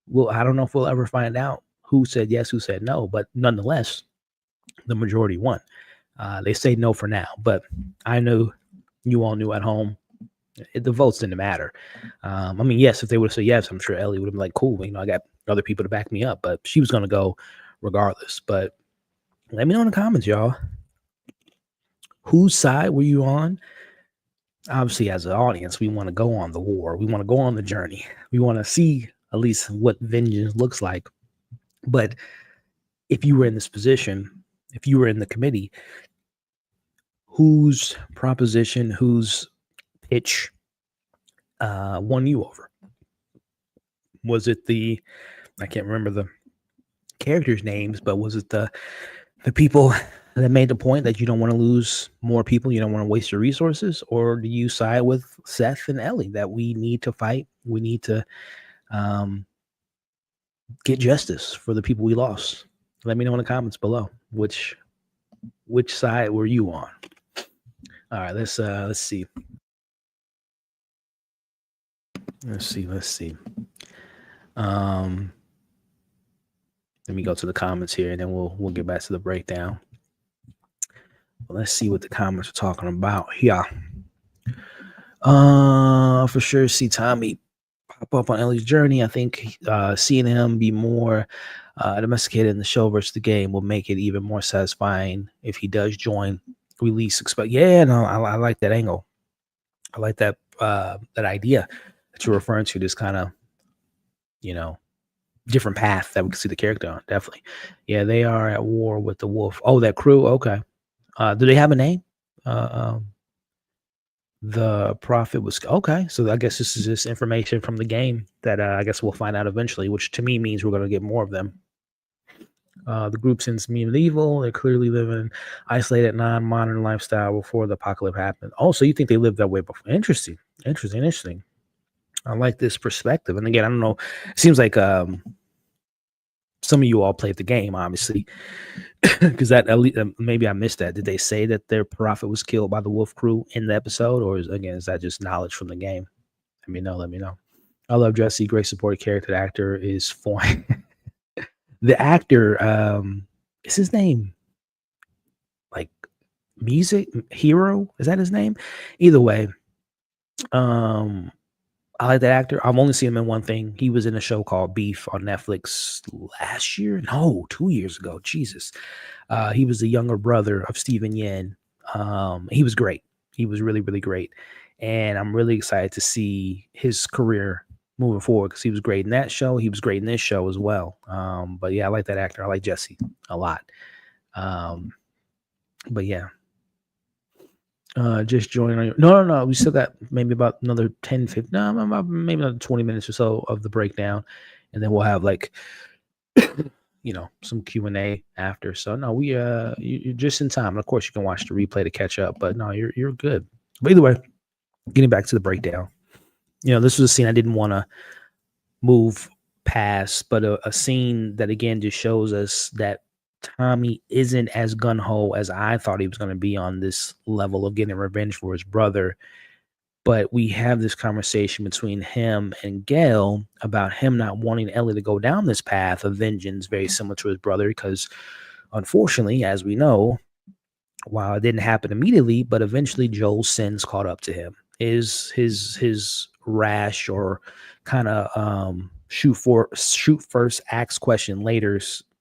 Well, I don't know if we'll ever find out who said yes, who said no, but nonetheless, the majority won. They say no for now, but I know you all knew at home the votes didn't matter. Yes, if they would have said yes, I'm sure Ellie would have been like, cool, I got other people to back me up, but she was going to go regardless. But let me know in the comments, y'all. Whose side were you on? Obviously, as an audience, we want to go on the war. We want to go on the journey. We want to see at least what vengeance looks like. But if you were in this position, if you were in the committee, whose proposition, whose pitch won you over? Was it I can't remember the characters' names, but was it the people that made the point that you don't want to lose more people, you don't want to waste your resources? Or do you side with Seth and Ellie that we need to fight, we need to get justice for the people we lost? Let me know in the comments below which side were you on. All right, let's see. Let's see. Let me go to the comments here, and then we'll get back to the breakdown. Well, let's see what the comments are talking about. Yeah. For sure, see Tommy pop up on Ellie's journey. I think seeing him be more domesticated in the show versus the game will make it even more satisfying if he does join. We least expect. Yeah, no, I like that angle. I like that idea that you're referring to. This kind of, different path that we can see the character on. Definitely. Yeah, they are at war with the wolf. Oh, that crew. Okay. Do they have a name? The prophet was okay. So I guess this is just information from the game that I guess we'll find out eventually, which to me means we're going to get more of them. The group since medieval, they're clearly living an isolated, non-modern lifestyle before the apocalypse happened. Also, you think they lived that way before? Interesting. I like this perspective. And again, I don't know. It seems like some of you all played the game, obviously, because maybe I missed that. Did they say that their prophet was killed by the wolf crew in the episode, or is that just knowledge from the game? Let me know. I love Jesse. Great supporting character. The actor is foreign. The actor, is his name like Music Hero? Is that his name? Either way, I like that actor. I've only seen him in one thing. He was in a show called Beef on Netflix last year. No, 2 years ago. Jesus. He was the younger brother of Steven Yeun. He was great. He was really, really great. And I'm really excited to see his career moving forward because he was great in that show. He was great in this show as well. But yeah, I like that actor. I like Jesse a lot. But yeah. Just join on your no. We still got maybe about another 10, 15, maybe another 20 minutes or so of the breakdown. And then we'll have like some Q&A after. So no, you're just in time. And of course, you can watch the replay to catch up. But no, you're good. But either way, getting back to the breakdown, this was a scene I didn't want to move past, but a scene that again just shows us that Tommy isn't as gun-ho as I thought he was going to be on this level of getting revenge for his brother. But we have this conversation between him and Gail about him not wanting Ellie to go down this path of vengeance, very similar to his brother, because unfortunately, as we know, while it didn't happen immediately, but eventually Joel's sins caught up to him. His rash or kind of shoot first, ask question later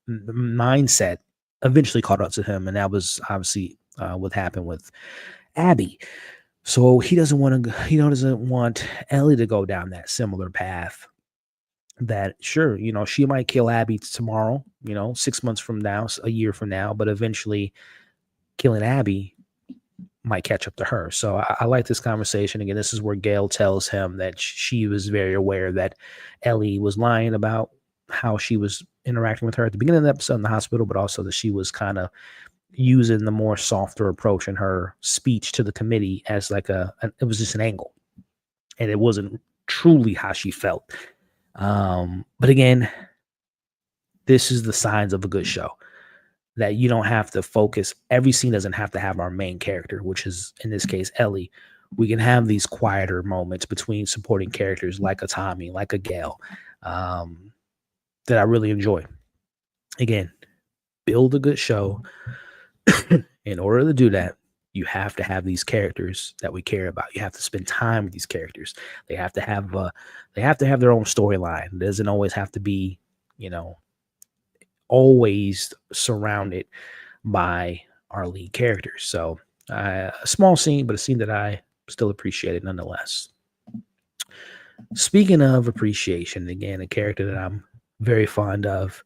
mindset eventually caught up to him, and that was obviously what happened with Abby. So he doesn't want Ellie to go down that similar path. That sure, she might kill Abby tomorrow, 6 months from now, a year from now, but eventually killing Abby might catch up to her. So I like this conversation. Again, this is where Gail tells him that she was very aware that Ellie was lying about how she was interacting with her at the beginning of the episode in the hospital, but also that she was kind of using the more softer approach in her speech to the committee as like it was just an angle, and it wasn't truly how she felt. But again, this is the signs of a good show, that you don't have to focus. Every scene doesn't have to have our main character, which is in this case Ellie. We can have these quieter moments between supporting characters like a Tommy, like a Gail, that I really enjoy. Again, build a good show. In order to do that, you have to have these characters that we care about. You have to spend time with these characters. They have to have their own storyline. It doesn't always have to be, always surrounded by our lead characters. So a small scene, but a scene that I still appreciated nonetheless. Speaking of appreciation, again, a character that I'm very fond of,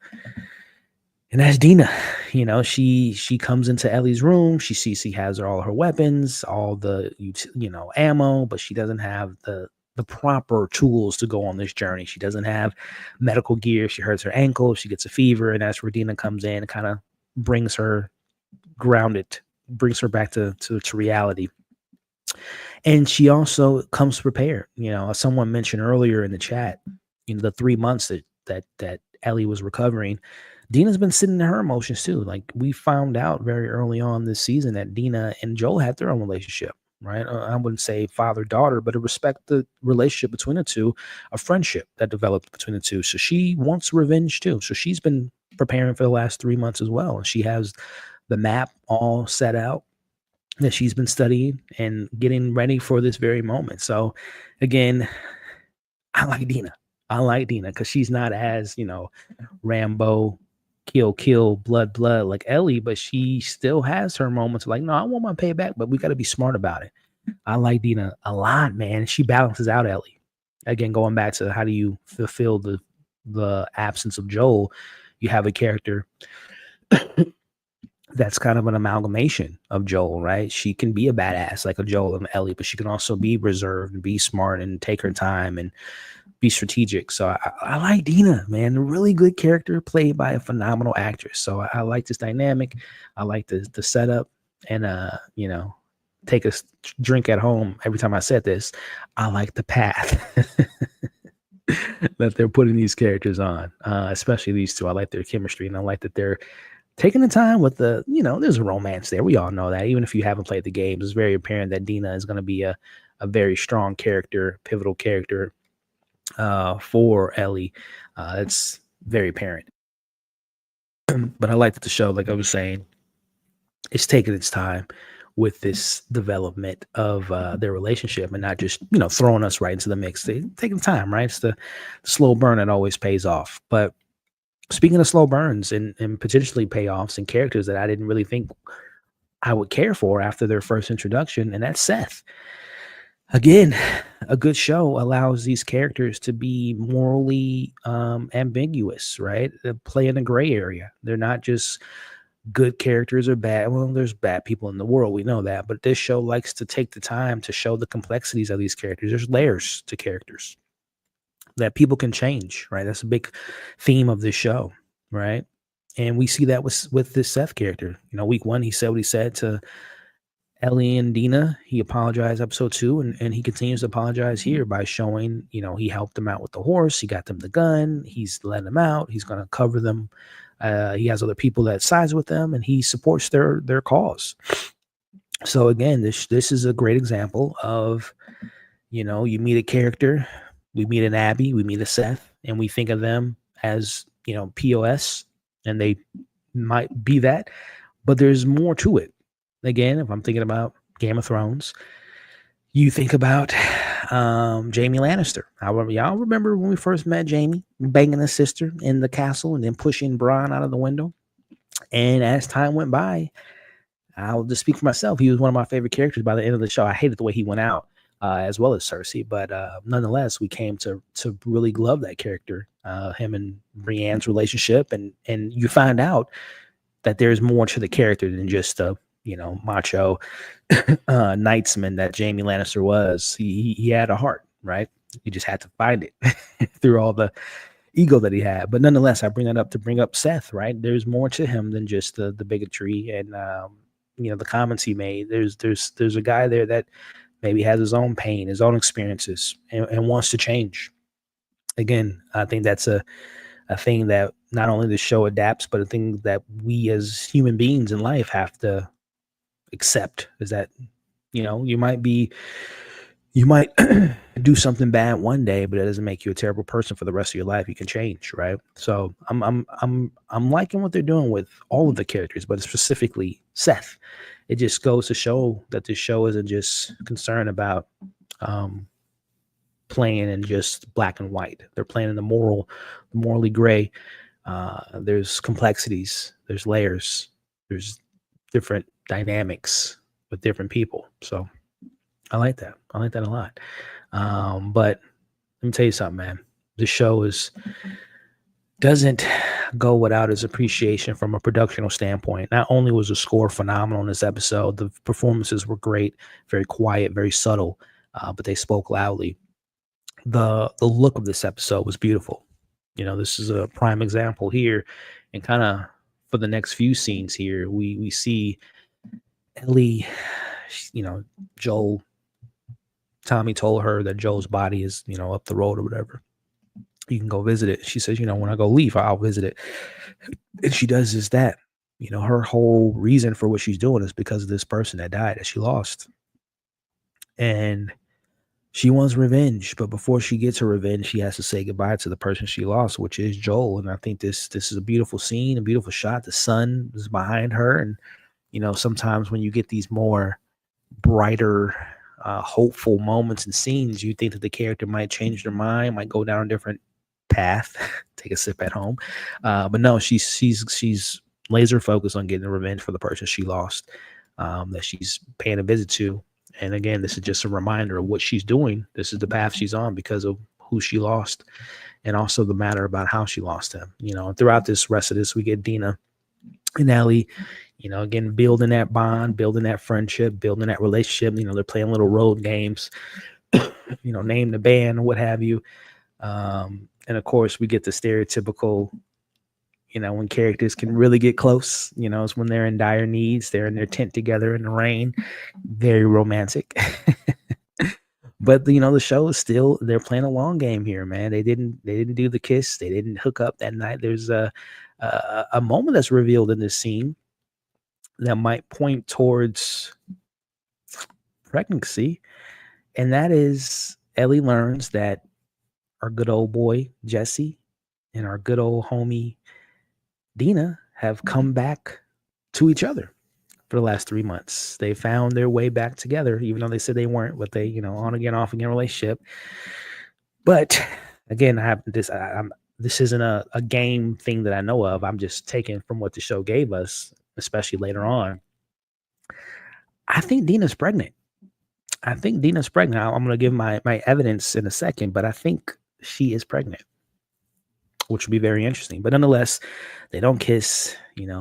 and that's Dina. She comes into Ellie's room. She sees he has all her weapons, all the ammo, but she doesn't have the proper tools to go on this journey. She doesn't have medical gear. She hurts her ankle. She gets a fever, and that's where Dina comes in and kind of brings her grounded, brings her back to reality. And she also comes prepared. Someone mentioned earlier in the chat, the 3 months that Ellie was recovering. Dina's been sitting in her emotions too. Like, we found out very early on this season that Dina and Joel had their own relationship, right? I wouldn't say father-daughter, but a respected relationship between the two, a friendship that developed between the two. So she wants revenge too. So she's been preparing for the last 3 months as well. And she has the map all set out that she's been studying and getting ready for this very moment. So again, I like Dina because she's not as, Rambo, kill, blood, like Ellie, but she still has her moments like, no, I want my payback, but we got to be smart about it. I like Dina a lot, man. She balances out Ellie. Again, going back to how do you fulfill the absence of Joel, you have a character that's kind of an amalgamation of Joel, right? She can be a badass like a Joel and Ellie, but she can also be reserved and be smart and take her time and be strategic. So I like Dina, man. A really good character played by a phenomenal actress. So I like this dynamic. I like the setup, and take a drink at home every time I said this. I like the path that they're putting these characters on, especially these two. I like their chemistry, and I like that they're taking the time with there's a romance there. We all know that. Even if you haven't played the games, it's very apparent that Dina is going to be a very strong character, pivotal character for Ellie. It's very apparent. But I like that the show, like I was saying, it's taking its time with this development of their relationship, and not just throwing us right into the mix. They taking time, right? It's the slow burn that always pays off. But speaking of slow burns and potentially payoffs and characters that I didn't really think I would care for after their first introduction, and that's Seth. Again, a good show allows these characters to be morally ambiguous, right? They play in a gray area. They're not just good characters or bad. Well, there's bad people in the world. We know that. But this show likes to take the time to show the complexities of these characters. There's layers to characters that people can change, right? That's a big theme of this show, right? And we see that with this Seth character. Week 1, he said what he said to Ellie and Dina. He apologized episode 2, and he continues to apologize here by showing, he helped them out with the horse. He got them the gun. He's letting them out. He's going to cover them. He has other people that sides with them, and he supports their cause. So again, this is a great example of, you meet a character. We meet an Abby, we meet a Seth, and we think of them as, POS, and they might be that, but there's more to it. Again, if I'm thinking about Game of Thrones, you think about Jaime Lannister. Y'all remember when we first met Jaime banging his sister in the castle and then pushing Bronn out of the window? And as time went by, I'll just speak for myself. He was one of my favorite characters by the end of the show. I hated the way he went out, as well as Cersei, but nonetheless, we came to really love that character, him and Brienne's relationship, and you find out that there's more to the character than just a macho knightsman that Jaime Lannister was. He had a heart, right? You just had to find it through all the ego that he had. But nonetheless, I bring that up to bring up Seth, right? There's more to him than just the bigotry and the comments he made. There's a guy there that maybe has his own pain, his own experiences, and wants to change. Again, I think that's a thing that not only the show adapts, but a thing that we as human beings in life have to accept, is that you might do something bad one day, but it doesn't make you a terrible person for the rest of your life. You can change, right? So I'm liking what they're doing with all of the characters, but specifically Seth. It just goes to show that this show isn't just concerned about playing in just black and white. They're playing in the morally gray. There's complexities, there's layers, there's different dynamics with different people. So I like that. I like that a lot. But let me tell you something, man. The show doesn't go without its appreciation from a productional standpoint. Not only was the score phenomenal in this episode, the performances were great, very quiet, very subtle, but they spoke loudly. The look of this episode was beautiful. This is a prime example here, and kind of for the next few scenes here, we see Ellie, Joel. Tommy told her that Joel's body is, up the road or whatever. You can go visit it. She says, when I go leave, I'll visit it. And she does just that. Her whole reason for what she's doing is because of this person that died, that she lost. And she wants revenge, but before she gets her revenge, she has to say goodbye to the person she lost, which is Joel. And I think this is a beautiful scene, a beautiful shot. The sun is behind her. And, sometimes when you get these more brighter, hopeful moments and scenes, you think that the character might change their mind, might go down a different path. Take a sip at home, but no, she's laser focused on getting revenge for the person she lost, that she's paying a visit to. And again, this is just a reminder of what she's doing. This is the path she's on because of who she lost, and also the matter about how she lost him. Throughout this rest of this, we get Dina and Ellie, again, building that bond, building that friendship, building that relationship. They're playing little road games, name the band, what have you. And of course, we get the stereotypical, when characters can really get close, it's when they're in dire needs, they're in their tent together in the rain, very romantic. But the show is still, they're playing a long game here, man. They didn't do the kiss, they didn't hook up that night. There's a moment that's revealed in this scene that might point towards pregnancy, and that is Ellie learns that our good old boy Jesse and our good old homie Dina have come back to each other for the last 3 months. They found their way back together, even though they said they weren't, but they, on again, off again relationship. But again, this isn't a game thing that I know of. I'm just taking from what the show gave us, especially later on. I think Dina's pregnant. I'm going to give my evidence in a second, but I think she is pregnant, which would be very interesting. But nonetheless, they don't kiss,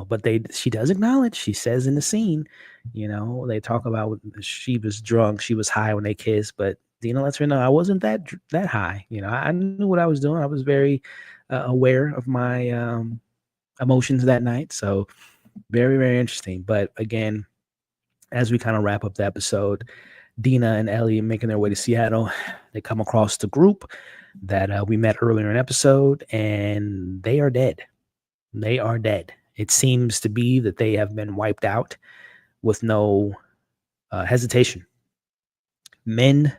but she does acknowledge, she says in the scene, they talk about she was drunk, she was high when they kissed, but Dina lets her know, I wasn't that high. I knew what I was doing. I was very aware of my emotions that night. So very, very interesting. But again, as we kind of wrap up the episode, Dina and Ellie making their way to Seattle. They come across the group that we met earlier in the episode, and they are dead. They are dead. It seems to be that they have been wiped out with no hesitation. Men,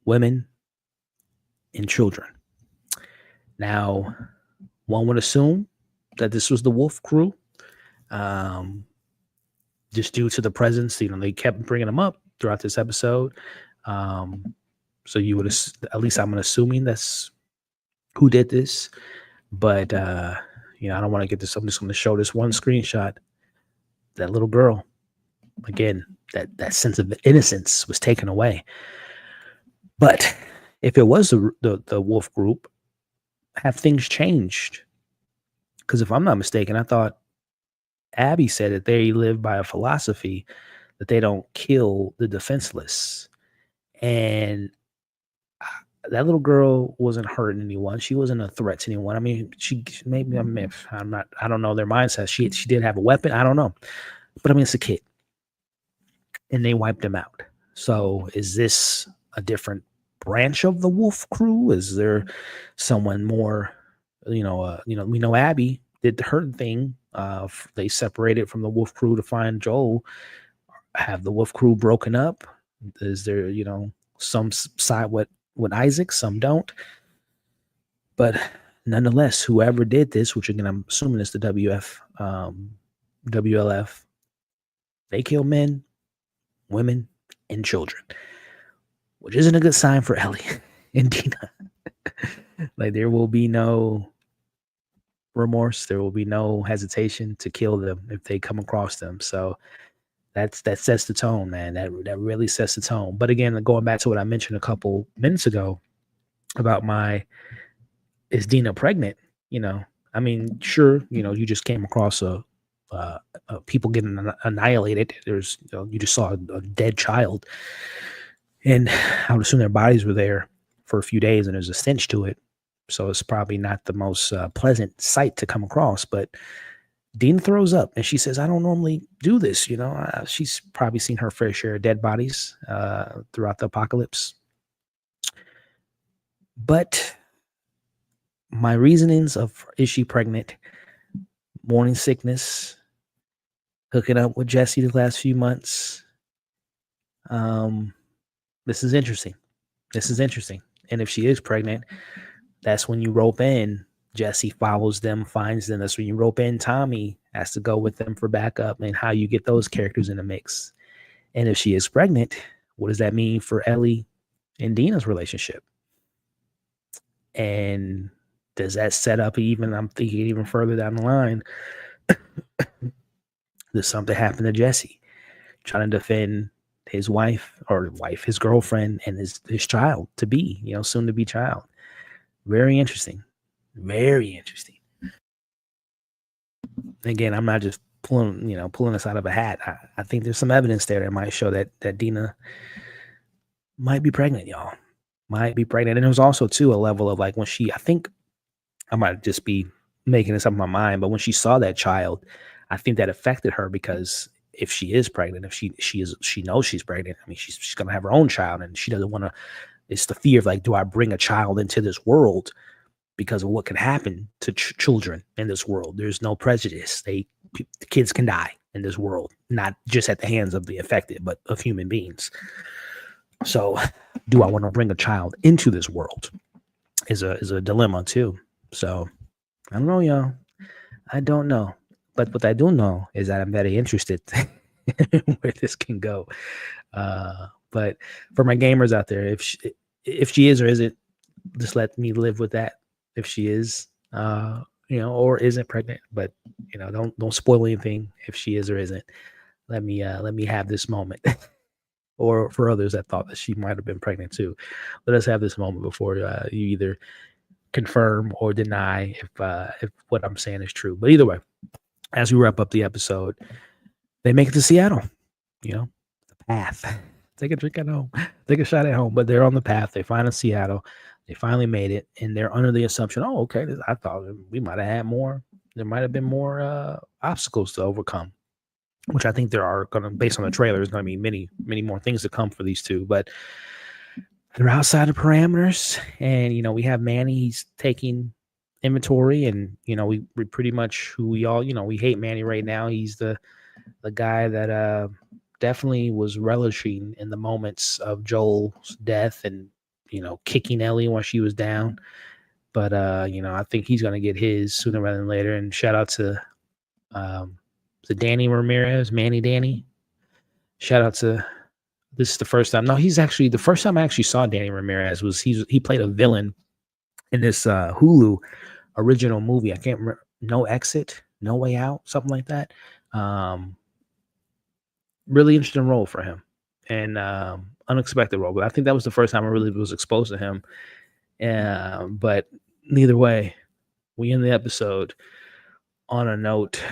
women, and children. Now, one would assume that this was the Wolf crew, just due to the presence. They kept bringing them up throughout this episode. So you would, at least I'm assuming that's who did this. But I don't want to get this. I'm just going to show this one screenshot. That little girl, again, that sense of innocence was taken away. But if it was the Wolf group, have things changed? Because if I'm not mistaken, I thought Abby said that they live by a philosophy that they don't kill the defenseless. And that little girl wasn't hurting anyone. She wasn't a threat to anyone. I mean, I don't know their mindset. She did have a weapon. I don't know. But I mean, it's a kid. And they wiped him out. So is this a different branch of the Wolf crew? Is there someone more, we know Abby did her thing. They separated from the Wolf crew to find Joel. Have the Wolf crew broken up? Is there, some side with Isaac, some don't? But nonetheless, whoever did this, which again, I'm assuming is the WLF, they kill men, women, and children, which isn't a good sign for Ellie and Dina. Like, there will be no remorse. There will be no hesitation to kill them if they come across them. So that sets the tone, man. That really sets the tone. But again, going back to what I mentioned a couple minutes ago about is Dina pregnant? I mean, sure, you just came across people getting annihilated. There's, you just saw a dead child, and I would assume their bodies were there for a few days, and there's a stench to it. So it's probably not the most pleasant sight to come across. But Dean throws up, and she says, "I don't normally do this." She's probably seen her fair share of dead bodies throughout the apocalypse. But my reasonings of, is she pregnant, morning sickness, hooking up with Jesse the last few months, this is interesting. And if she is pregnant, that's when you rope in Jesse, follows them, finds them. That's when you rope in Tommy, has to go with them for backup, and how you get those characters in the mix. And if she is pregnant, what does that mean for Ellie and Dina's relationship? And does that set up I'm thinking even further down the line, does something happen to Jesse trying to defend his his girlfriend, and his child to be, soon to be child? Very interesting. Very interesting. Again, I'm not just pulling this out of a hat. I think there's some evidence there that might show that Dina might be pregnant, y'all. Might be pregnant. And there was also, too, a level of like when I think I might just be making this up in my mind, but when she saw that child, I think that affected her, because if she is pregnant, if she knows she's pregnant, I mean, she's going to have her own child, and she doesn't want to, it's the fear of like, do I bring a child into this world because of what can happen to children in this world? There's no prejudice. The kids can die in this world, not just at the hands of the affected, but of human beings. So do I want to bring a child into this world is a dilemma too. So I don't know, y'all. I don't know. But what I do know is that I'm very interested in where this can go. But for my gamers out there, if she is or isn't, just let me live with that. If she is, or isn't pregnant, but don't spoil anything. If she is or isn't, let me have this moment. Or for others that thought that she might have been pregnant too, let us have this moment before you either confirm or deny if what I'm saying is true. But either way, as we wrap up the episode, they make it to Seattle. The path. Take a drink at home. Take a shot at home. But they're on the path. They find Seattle. They finally made it, and they're under the assumption, oh, okay, I thought we might have had more there might have been more obstacles to overcome, which I think there are going to, based on the trailer, there's going to be many more things to come for these two. But they're outside of parameters, and we have Manny. He's taking inventory, and we pretty much who we all we hate Manny right now. He's the guy that definitely was relishing in the moments of Joel's death, and kicking Ellie while she was down. But I think he's gonna get his sooner rather than later. And shout out to the Danny Ramirez, Manny Danny. Shout out to, this is the first time. No, he's actually the first time I actually saw Danny Ramirez was he played a villain in this Hulu original movie. I can't remember. No Exit, No Way Out, something like that. Really interesting role for him, and unexpected role. But I think that was the first time I really was exposed to him. But neither way, we end the episode on a note.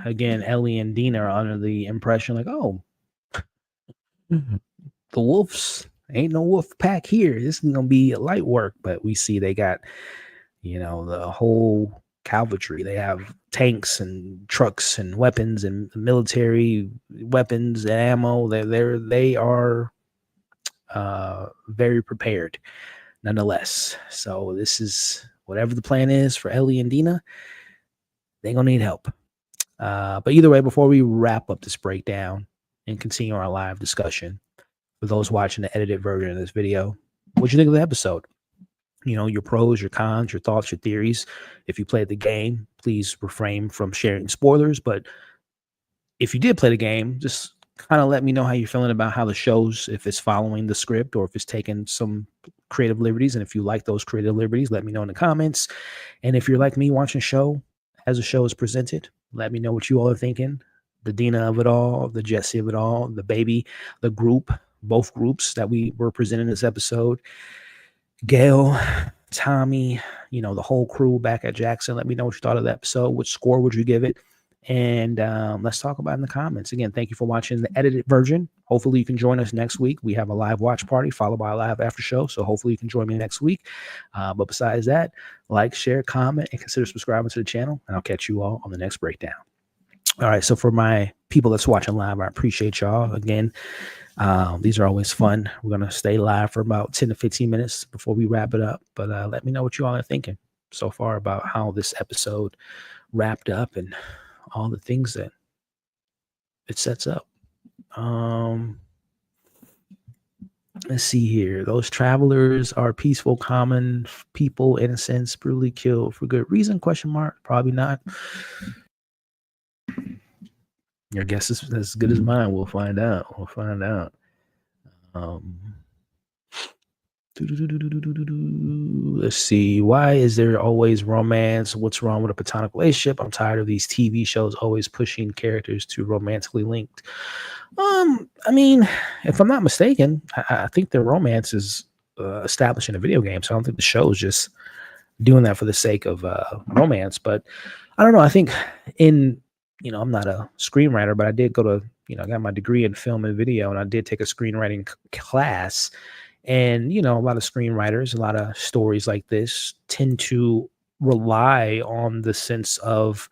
Again, Ellie and Dina are under the impression like, oh, the wolves, ain't no wolf pack here. This is gonna be light work. But we see they got, the whole cavalry. They have tanks and trucks and weapons and military weapons and ammo. They are very prepared nonetheless. So this is whatever the plan is for Ellie and Dina. They're gonna need help. But either way, before we wrap up this breakdown and continue our live discussion, for those watching the edited version of this video, what'd you think of the episode? Your pros, your cons, your thoughts, your theories. If you played the game, please refrain from sharing spoilers. But if you did play the game, just kind of let me know how you're feeling about how the show's, if it's following the script or if it's taking some creative liberties. And if you like those creative liberties, let me know in the comments. And if you're like me watching show as the show is presented, let me know what you all are thinking. The Dina of it all, the Jesse of it all, the baby, the group, both groups that we were presenting this episode. Gail, Tommy, the whole crew back at Jackson. Let me know what you thought of the episode. Which score would you give it? And let's talk about it in the comments. Again, thank you for watching the edited version. Hopefully you can join us next week. We have a live watch party followed by a live after show. So hopefully you can join me next week. But besides that, like, share, comment, and consider subscribing to the channel. And I'll catch you all on the next breakdown. All right. So for my people that's watching live, I appreciate y'all. Again, these are always fun. We're going to stay live for about 10 to 15 minutes before we wrap it up. But let me know what you all are thinking so far about how this episode wrapped up and all the things that it sets up. Let's see here. Those travelers are peaceful, common people, innocents, brutally killed for good reason? Question mark. Probably not. Your guess is as good as mine. We'll find out. Let's see. Why is there always romance? What's wrong with a platonic relationship? I'm tired of these TV shows always pushing characters to romantically linked. I mean, if I'm not mistaken, I think the romance is established in a video game. So I don't think the show is just doing that for the sake of romance. But I don't know. I think I'm not a screenwriter, but I did go to, I got my degree in film and video, and I did take a screenwriting class. And, a lot of screenwriters, a lot of stories like this tend to rely on the sense of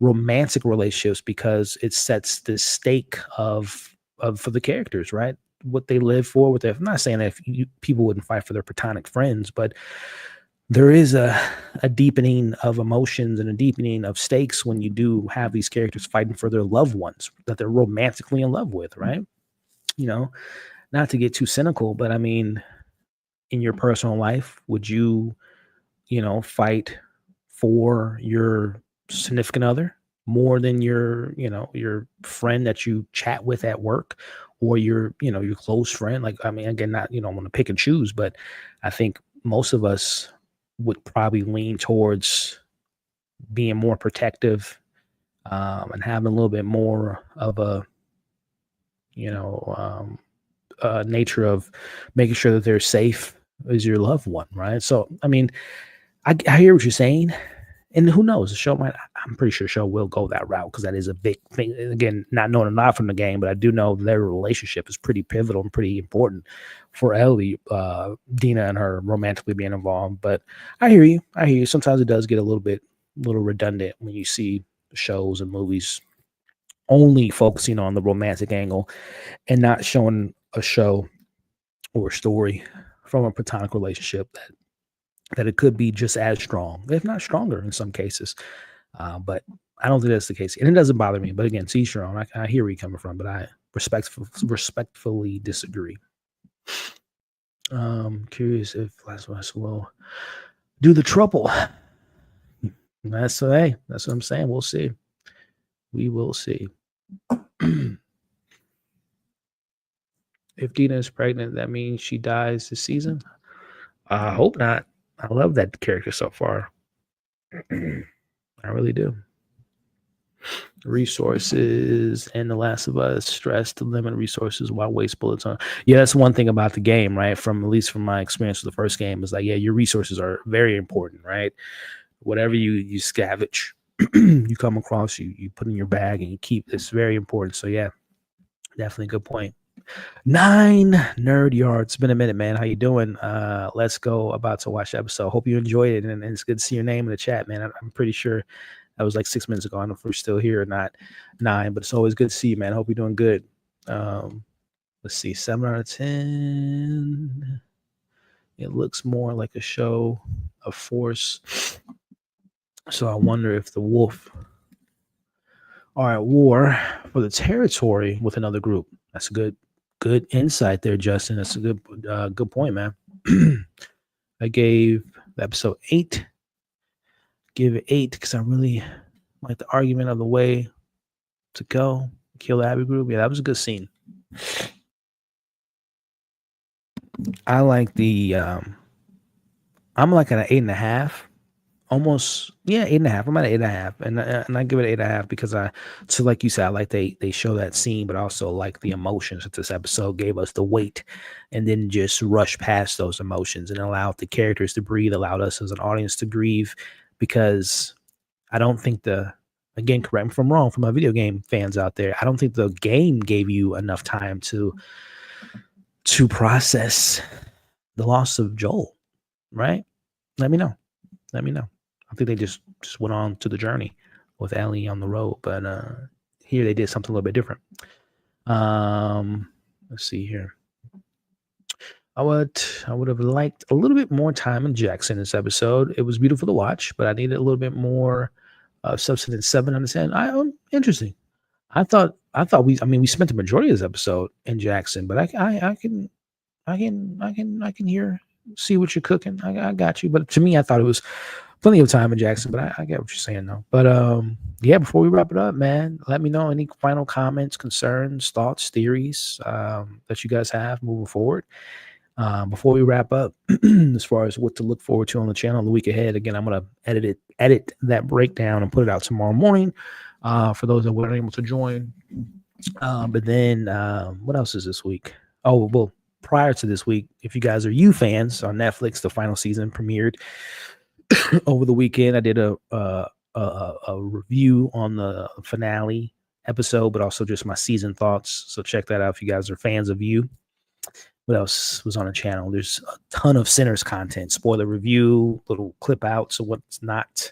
romantic relationships because it sets the stake of for the characters, right? What they live for. I'm not saying that people wouldn't fight for their platonic friends, but there is a deepening of emotions and a deepening of stakes when you do have these characters fighting for their loved ones that they're romantically in love with, right? Not to get too cynical, but I mean, in your personal life, would you, fight for your significant other more than your friend that you chat with at work or your close friend? Like, I mean, again, not, I want to pick and choose, but I think most of us would probably lean towards being more protective and having a little bit more of a, nature of making sure that they're safe as your loved one, right? So, I mean, I hear what you're saying, and who knows? The show I'm pretty sure the show will go that route because that is a big thing. Again, not knowing a lot from the game, but I do know their relationship is pretty pivotal and pretty important for Ellie, Dina, and her romantically being involved. But I hear you. Sometimes it does get a little bit little redundant when you see shows and movies only focusing on the romantic angle and not showing a show or a story from a platonic relationship that it could be just as strong, if not stronger in some cases. But I don't think that's the case. And it doesn't bother me. But again, to each your own. I hear where you're coming from, but I respectfully disagree. Curious if Last of Us will do the trouble. That's what I'm saying. We'll see. We will see. If Dina is pregnant, that means she dies this season. I hope not. I love that character so far. I really do. Resources and The Last of Us stress to limit resources while waste bullets on. Yeah, that's one thing about the game, right? From at least from my experience with the first game, is like, yeah, your resources are very important, right? Whatever you scavenge, you come across, you put in your bag and you keep. It's very important. So yeah, definitely good point. 9 nerd yards. It's been a minute, man. How you doing? Let's go. About to watch the episode. Hope you enjoyed it, and it's good to see your name in the chat, man. I'm pretty sure that was like 6 minutes ago. I don't know if we're still here or not. 9, but it's always good to see you, man. Hope you're doing good. Let's see, 7 out of 10. It looks more like a show of force. So I wonder if the wolf are at war for the territory with another group. That's a good insight there, Justin. That's a good point, man. I gave the episode 8. Give it 8 because I really like the argument of the way to go. Kill the Abbey group. Yeah, that was a good scene. I like the I'm like at an 8.5. Almost, yeah, 8.5. I'm at 8.5, and I give it 8.5 because so like you said, I like they show that scene, but also like the emotions that this episode gave us, the weight, and then just rush past those emotions and allowed the characters to breathe, allowed us as an audience to grieve, because I don't think again, correct me if I'm wrong, for my video game fans out there, I don't think the game gave you enough time to process the loss of Joel, right? Let me know. I think they just went on to the journey with Ellie on the road, but here they did something a little bit different. Let's see here. I would have liked a little bit more time in Jackson this episode. It was beautiful to watch, but I needed a little bit more substance. 7 out of 10. Interesting. I thought we spent the majority of this episode in Jackson, but I can see what you're cooking. I got you. But to me, I thought it was plenty of time in Jackson, but I get what you're saying though. But yeah, before we wrap it up, man, let me know any final comments, concerns, thoughts, theories that you guys have moving forward. Before we wrap up, as far as what to look forward to on the channel the week ahead, again, I'm gonna edit that breakdown and put it out tomorrow morning for those that weren't able to join. But then what else is this week? Oh, well, prior to this week, if you guys are You fans on Netflix, the final season premiered over the weekend. I did a review on the finale episode, but also just my season thoughts. So check that out if you guys are fans of You. What else was on the channel? There's a ton of Sinners content, spoiler review, little clip outs of what's not,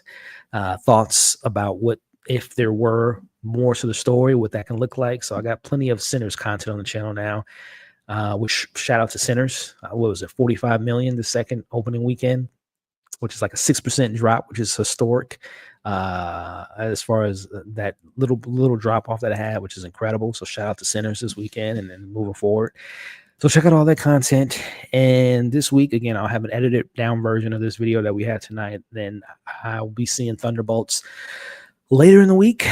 thoughts about what if there were more to the story, what that can look like. So I got plenty of Sinners content on the channel now. Which shout out to Sinners. What was it? 45 million the second opening weekend, which is like a 6% drop, which is historic. As far as that little drop off that I had, which is incredible. So shout out to Sinners this weekend and then moving forward. So check out all that content. And this week, again, I'll have an edited down version of this video that we had tonight. Then I'll be seeing Thunderbolts later in the week.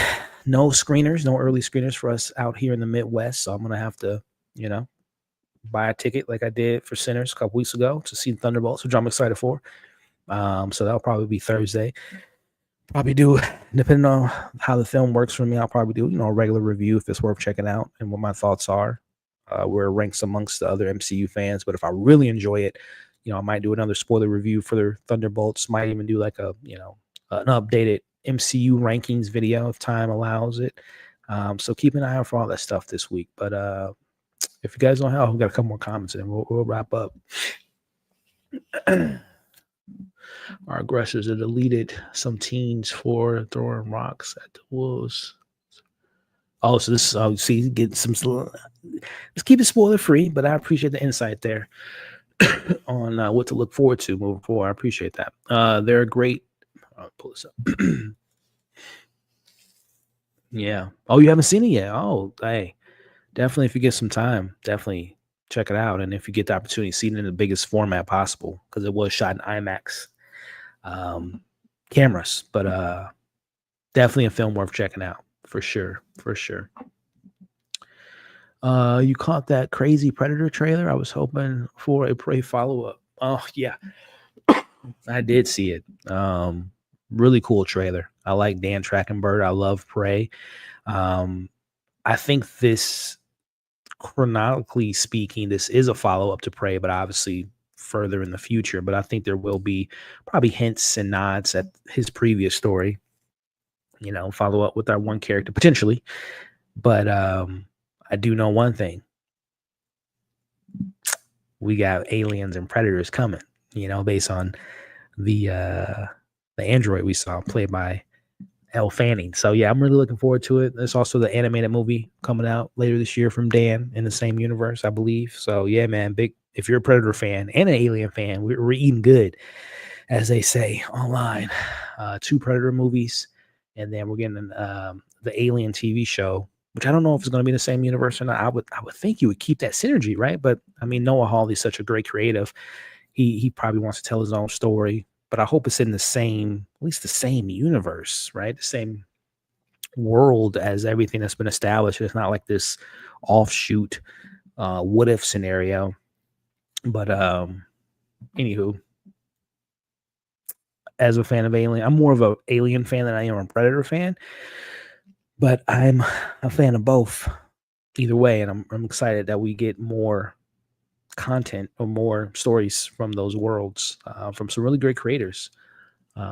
No screeners, no early screeners for us out here in the Midwest. So I'm going to have to, buy a ticket like I did for Sinners a couple weeks ago to see Thunderbolts, which I'm excited for. So that'll probably be Thursday. Probably do, depending on how the film works for me, I'll probably do, a regular review if it's worth checking out and what my thoughts are. Where it ranks amongst the other MCU fans. But if I really enjoy it, I might do another spoiler review for the Thunderbolts. Might even do like an updated MCU rankings video if time allows it. So keep an eye out for all that stuff this week. But if you guys don't have, we got a couple more comments and we'll wrap up. Our aggressors have deleted some teens for throwing rocks at the wolves. Oh, so this is see, get some. Let's keep it spoiler free, but I appreciate the insight there on what to look forward to moving forward. I appreciate that. They're a great. I'll pull this up. Yeah. Oh, you haven't seen it yet? Oh, hey, definitely. If you get some time, definitely check it out. And if you get the opportunity, see it in the biggest format possible, because it was shot in IMAX cameras. But definitely a film worth checking out for sure. For sure. You caught that crazy Predator trailer? I was hoping for a Prey follow-up. Oh, yeah. I did see it. Really cool trailer. I like Dan Trachtenberg. I love Prey. I think this, chronologically speaking, this is a follow-up to Prey, but obviously further in the future. But I think there will be probably hints and nods at his previous story. You know, follow up with our one character potentially. But I do know one thing. We got aliens and predators coming, you know, based on the android we saw played by Elle Fanning. So yeah, I'm really looking forward to it. There's also the animated movie coming out later this year from Dan in the same universe, I believe. So yeah, man, big. If you're a Predator fan and an Alien fan, we're eating good, as they say online. 2 Predator movies, and then we're getting the Alien TV show, which I don't know if it's going to be the same universe or not. I would think you would keep that synergy, right? But I mean, Noah Hawley's such a great creative. He probably wants to tell his own story, but I hope it's in the same, at least the same universe, right? The same world as everything that's been established. It's not like this offshoot what if scenario. But anywho, as a fan of Alien, I'm more of a Alien fan than I am a Predator fan, but I'm a fan of both either way, and I'm excited that we get more content or more stories from those worlds from some really great creators.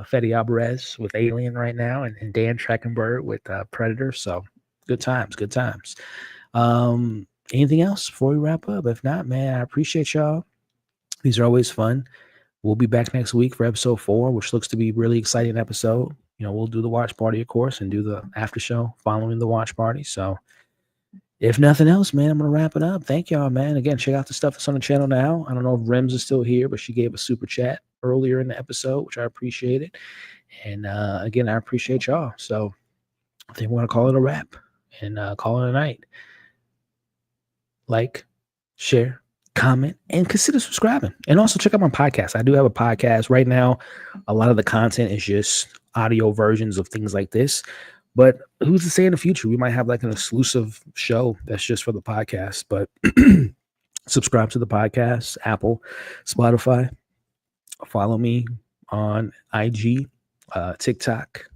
Fede Alvarez with Alien right now, and Dan Trachtenberg with Predator. So good times. Anything else before we wrap up? If not, man, I appreciate y'all. These are always fun. We'll be back next week for episode 4, which looks to be a really exciting episode. You know, we'll do the watch party, of course, and do the after show following the watch party. So if nothing else, man, I'm going to wrap it up. Thank y'all, man. Again, check out the stuff that's on the channel now. I don't know if Rems is still here, but she gave a super chat earlier in the episode, which I appreciated. And again, I appreciate y'all. So I think we're going to call it a wrap and call it a night. Like, share, comment, and consider subscribing. And also check out my podcast. I do have a podcast right now. A lot of the content is just audio versions of things like this. But who's to say in the future we might have like an exclusive show that's just for the podcast. But subscribe to the podcast, Apple, Spotify. Follow me on IG, TikTok,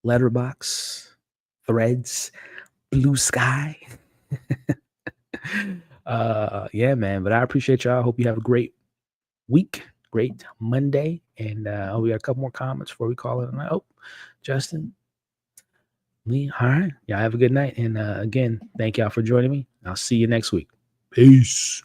Letterboxd, Threads, Blue Sky. Yeah, man. But I appreciate y'all. I hope you have a great week, great Monday. And we got a couple more comments before we call it a night. Oh, Justin. Lee, all right. Y'all have a good night. And again, thank y'all for joining me. I'll see you next week. Peace.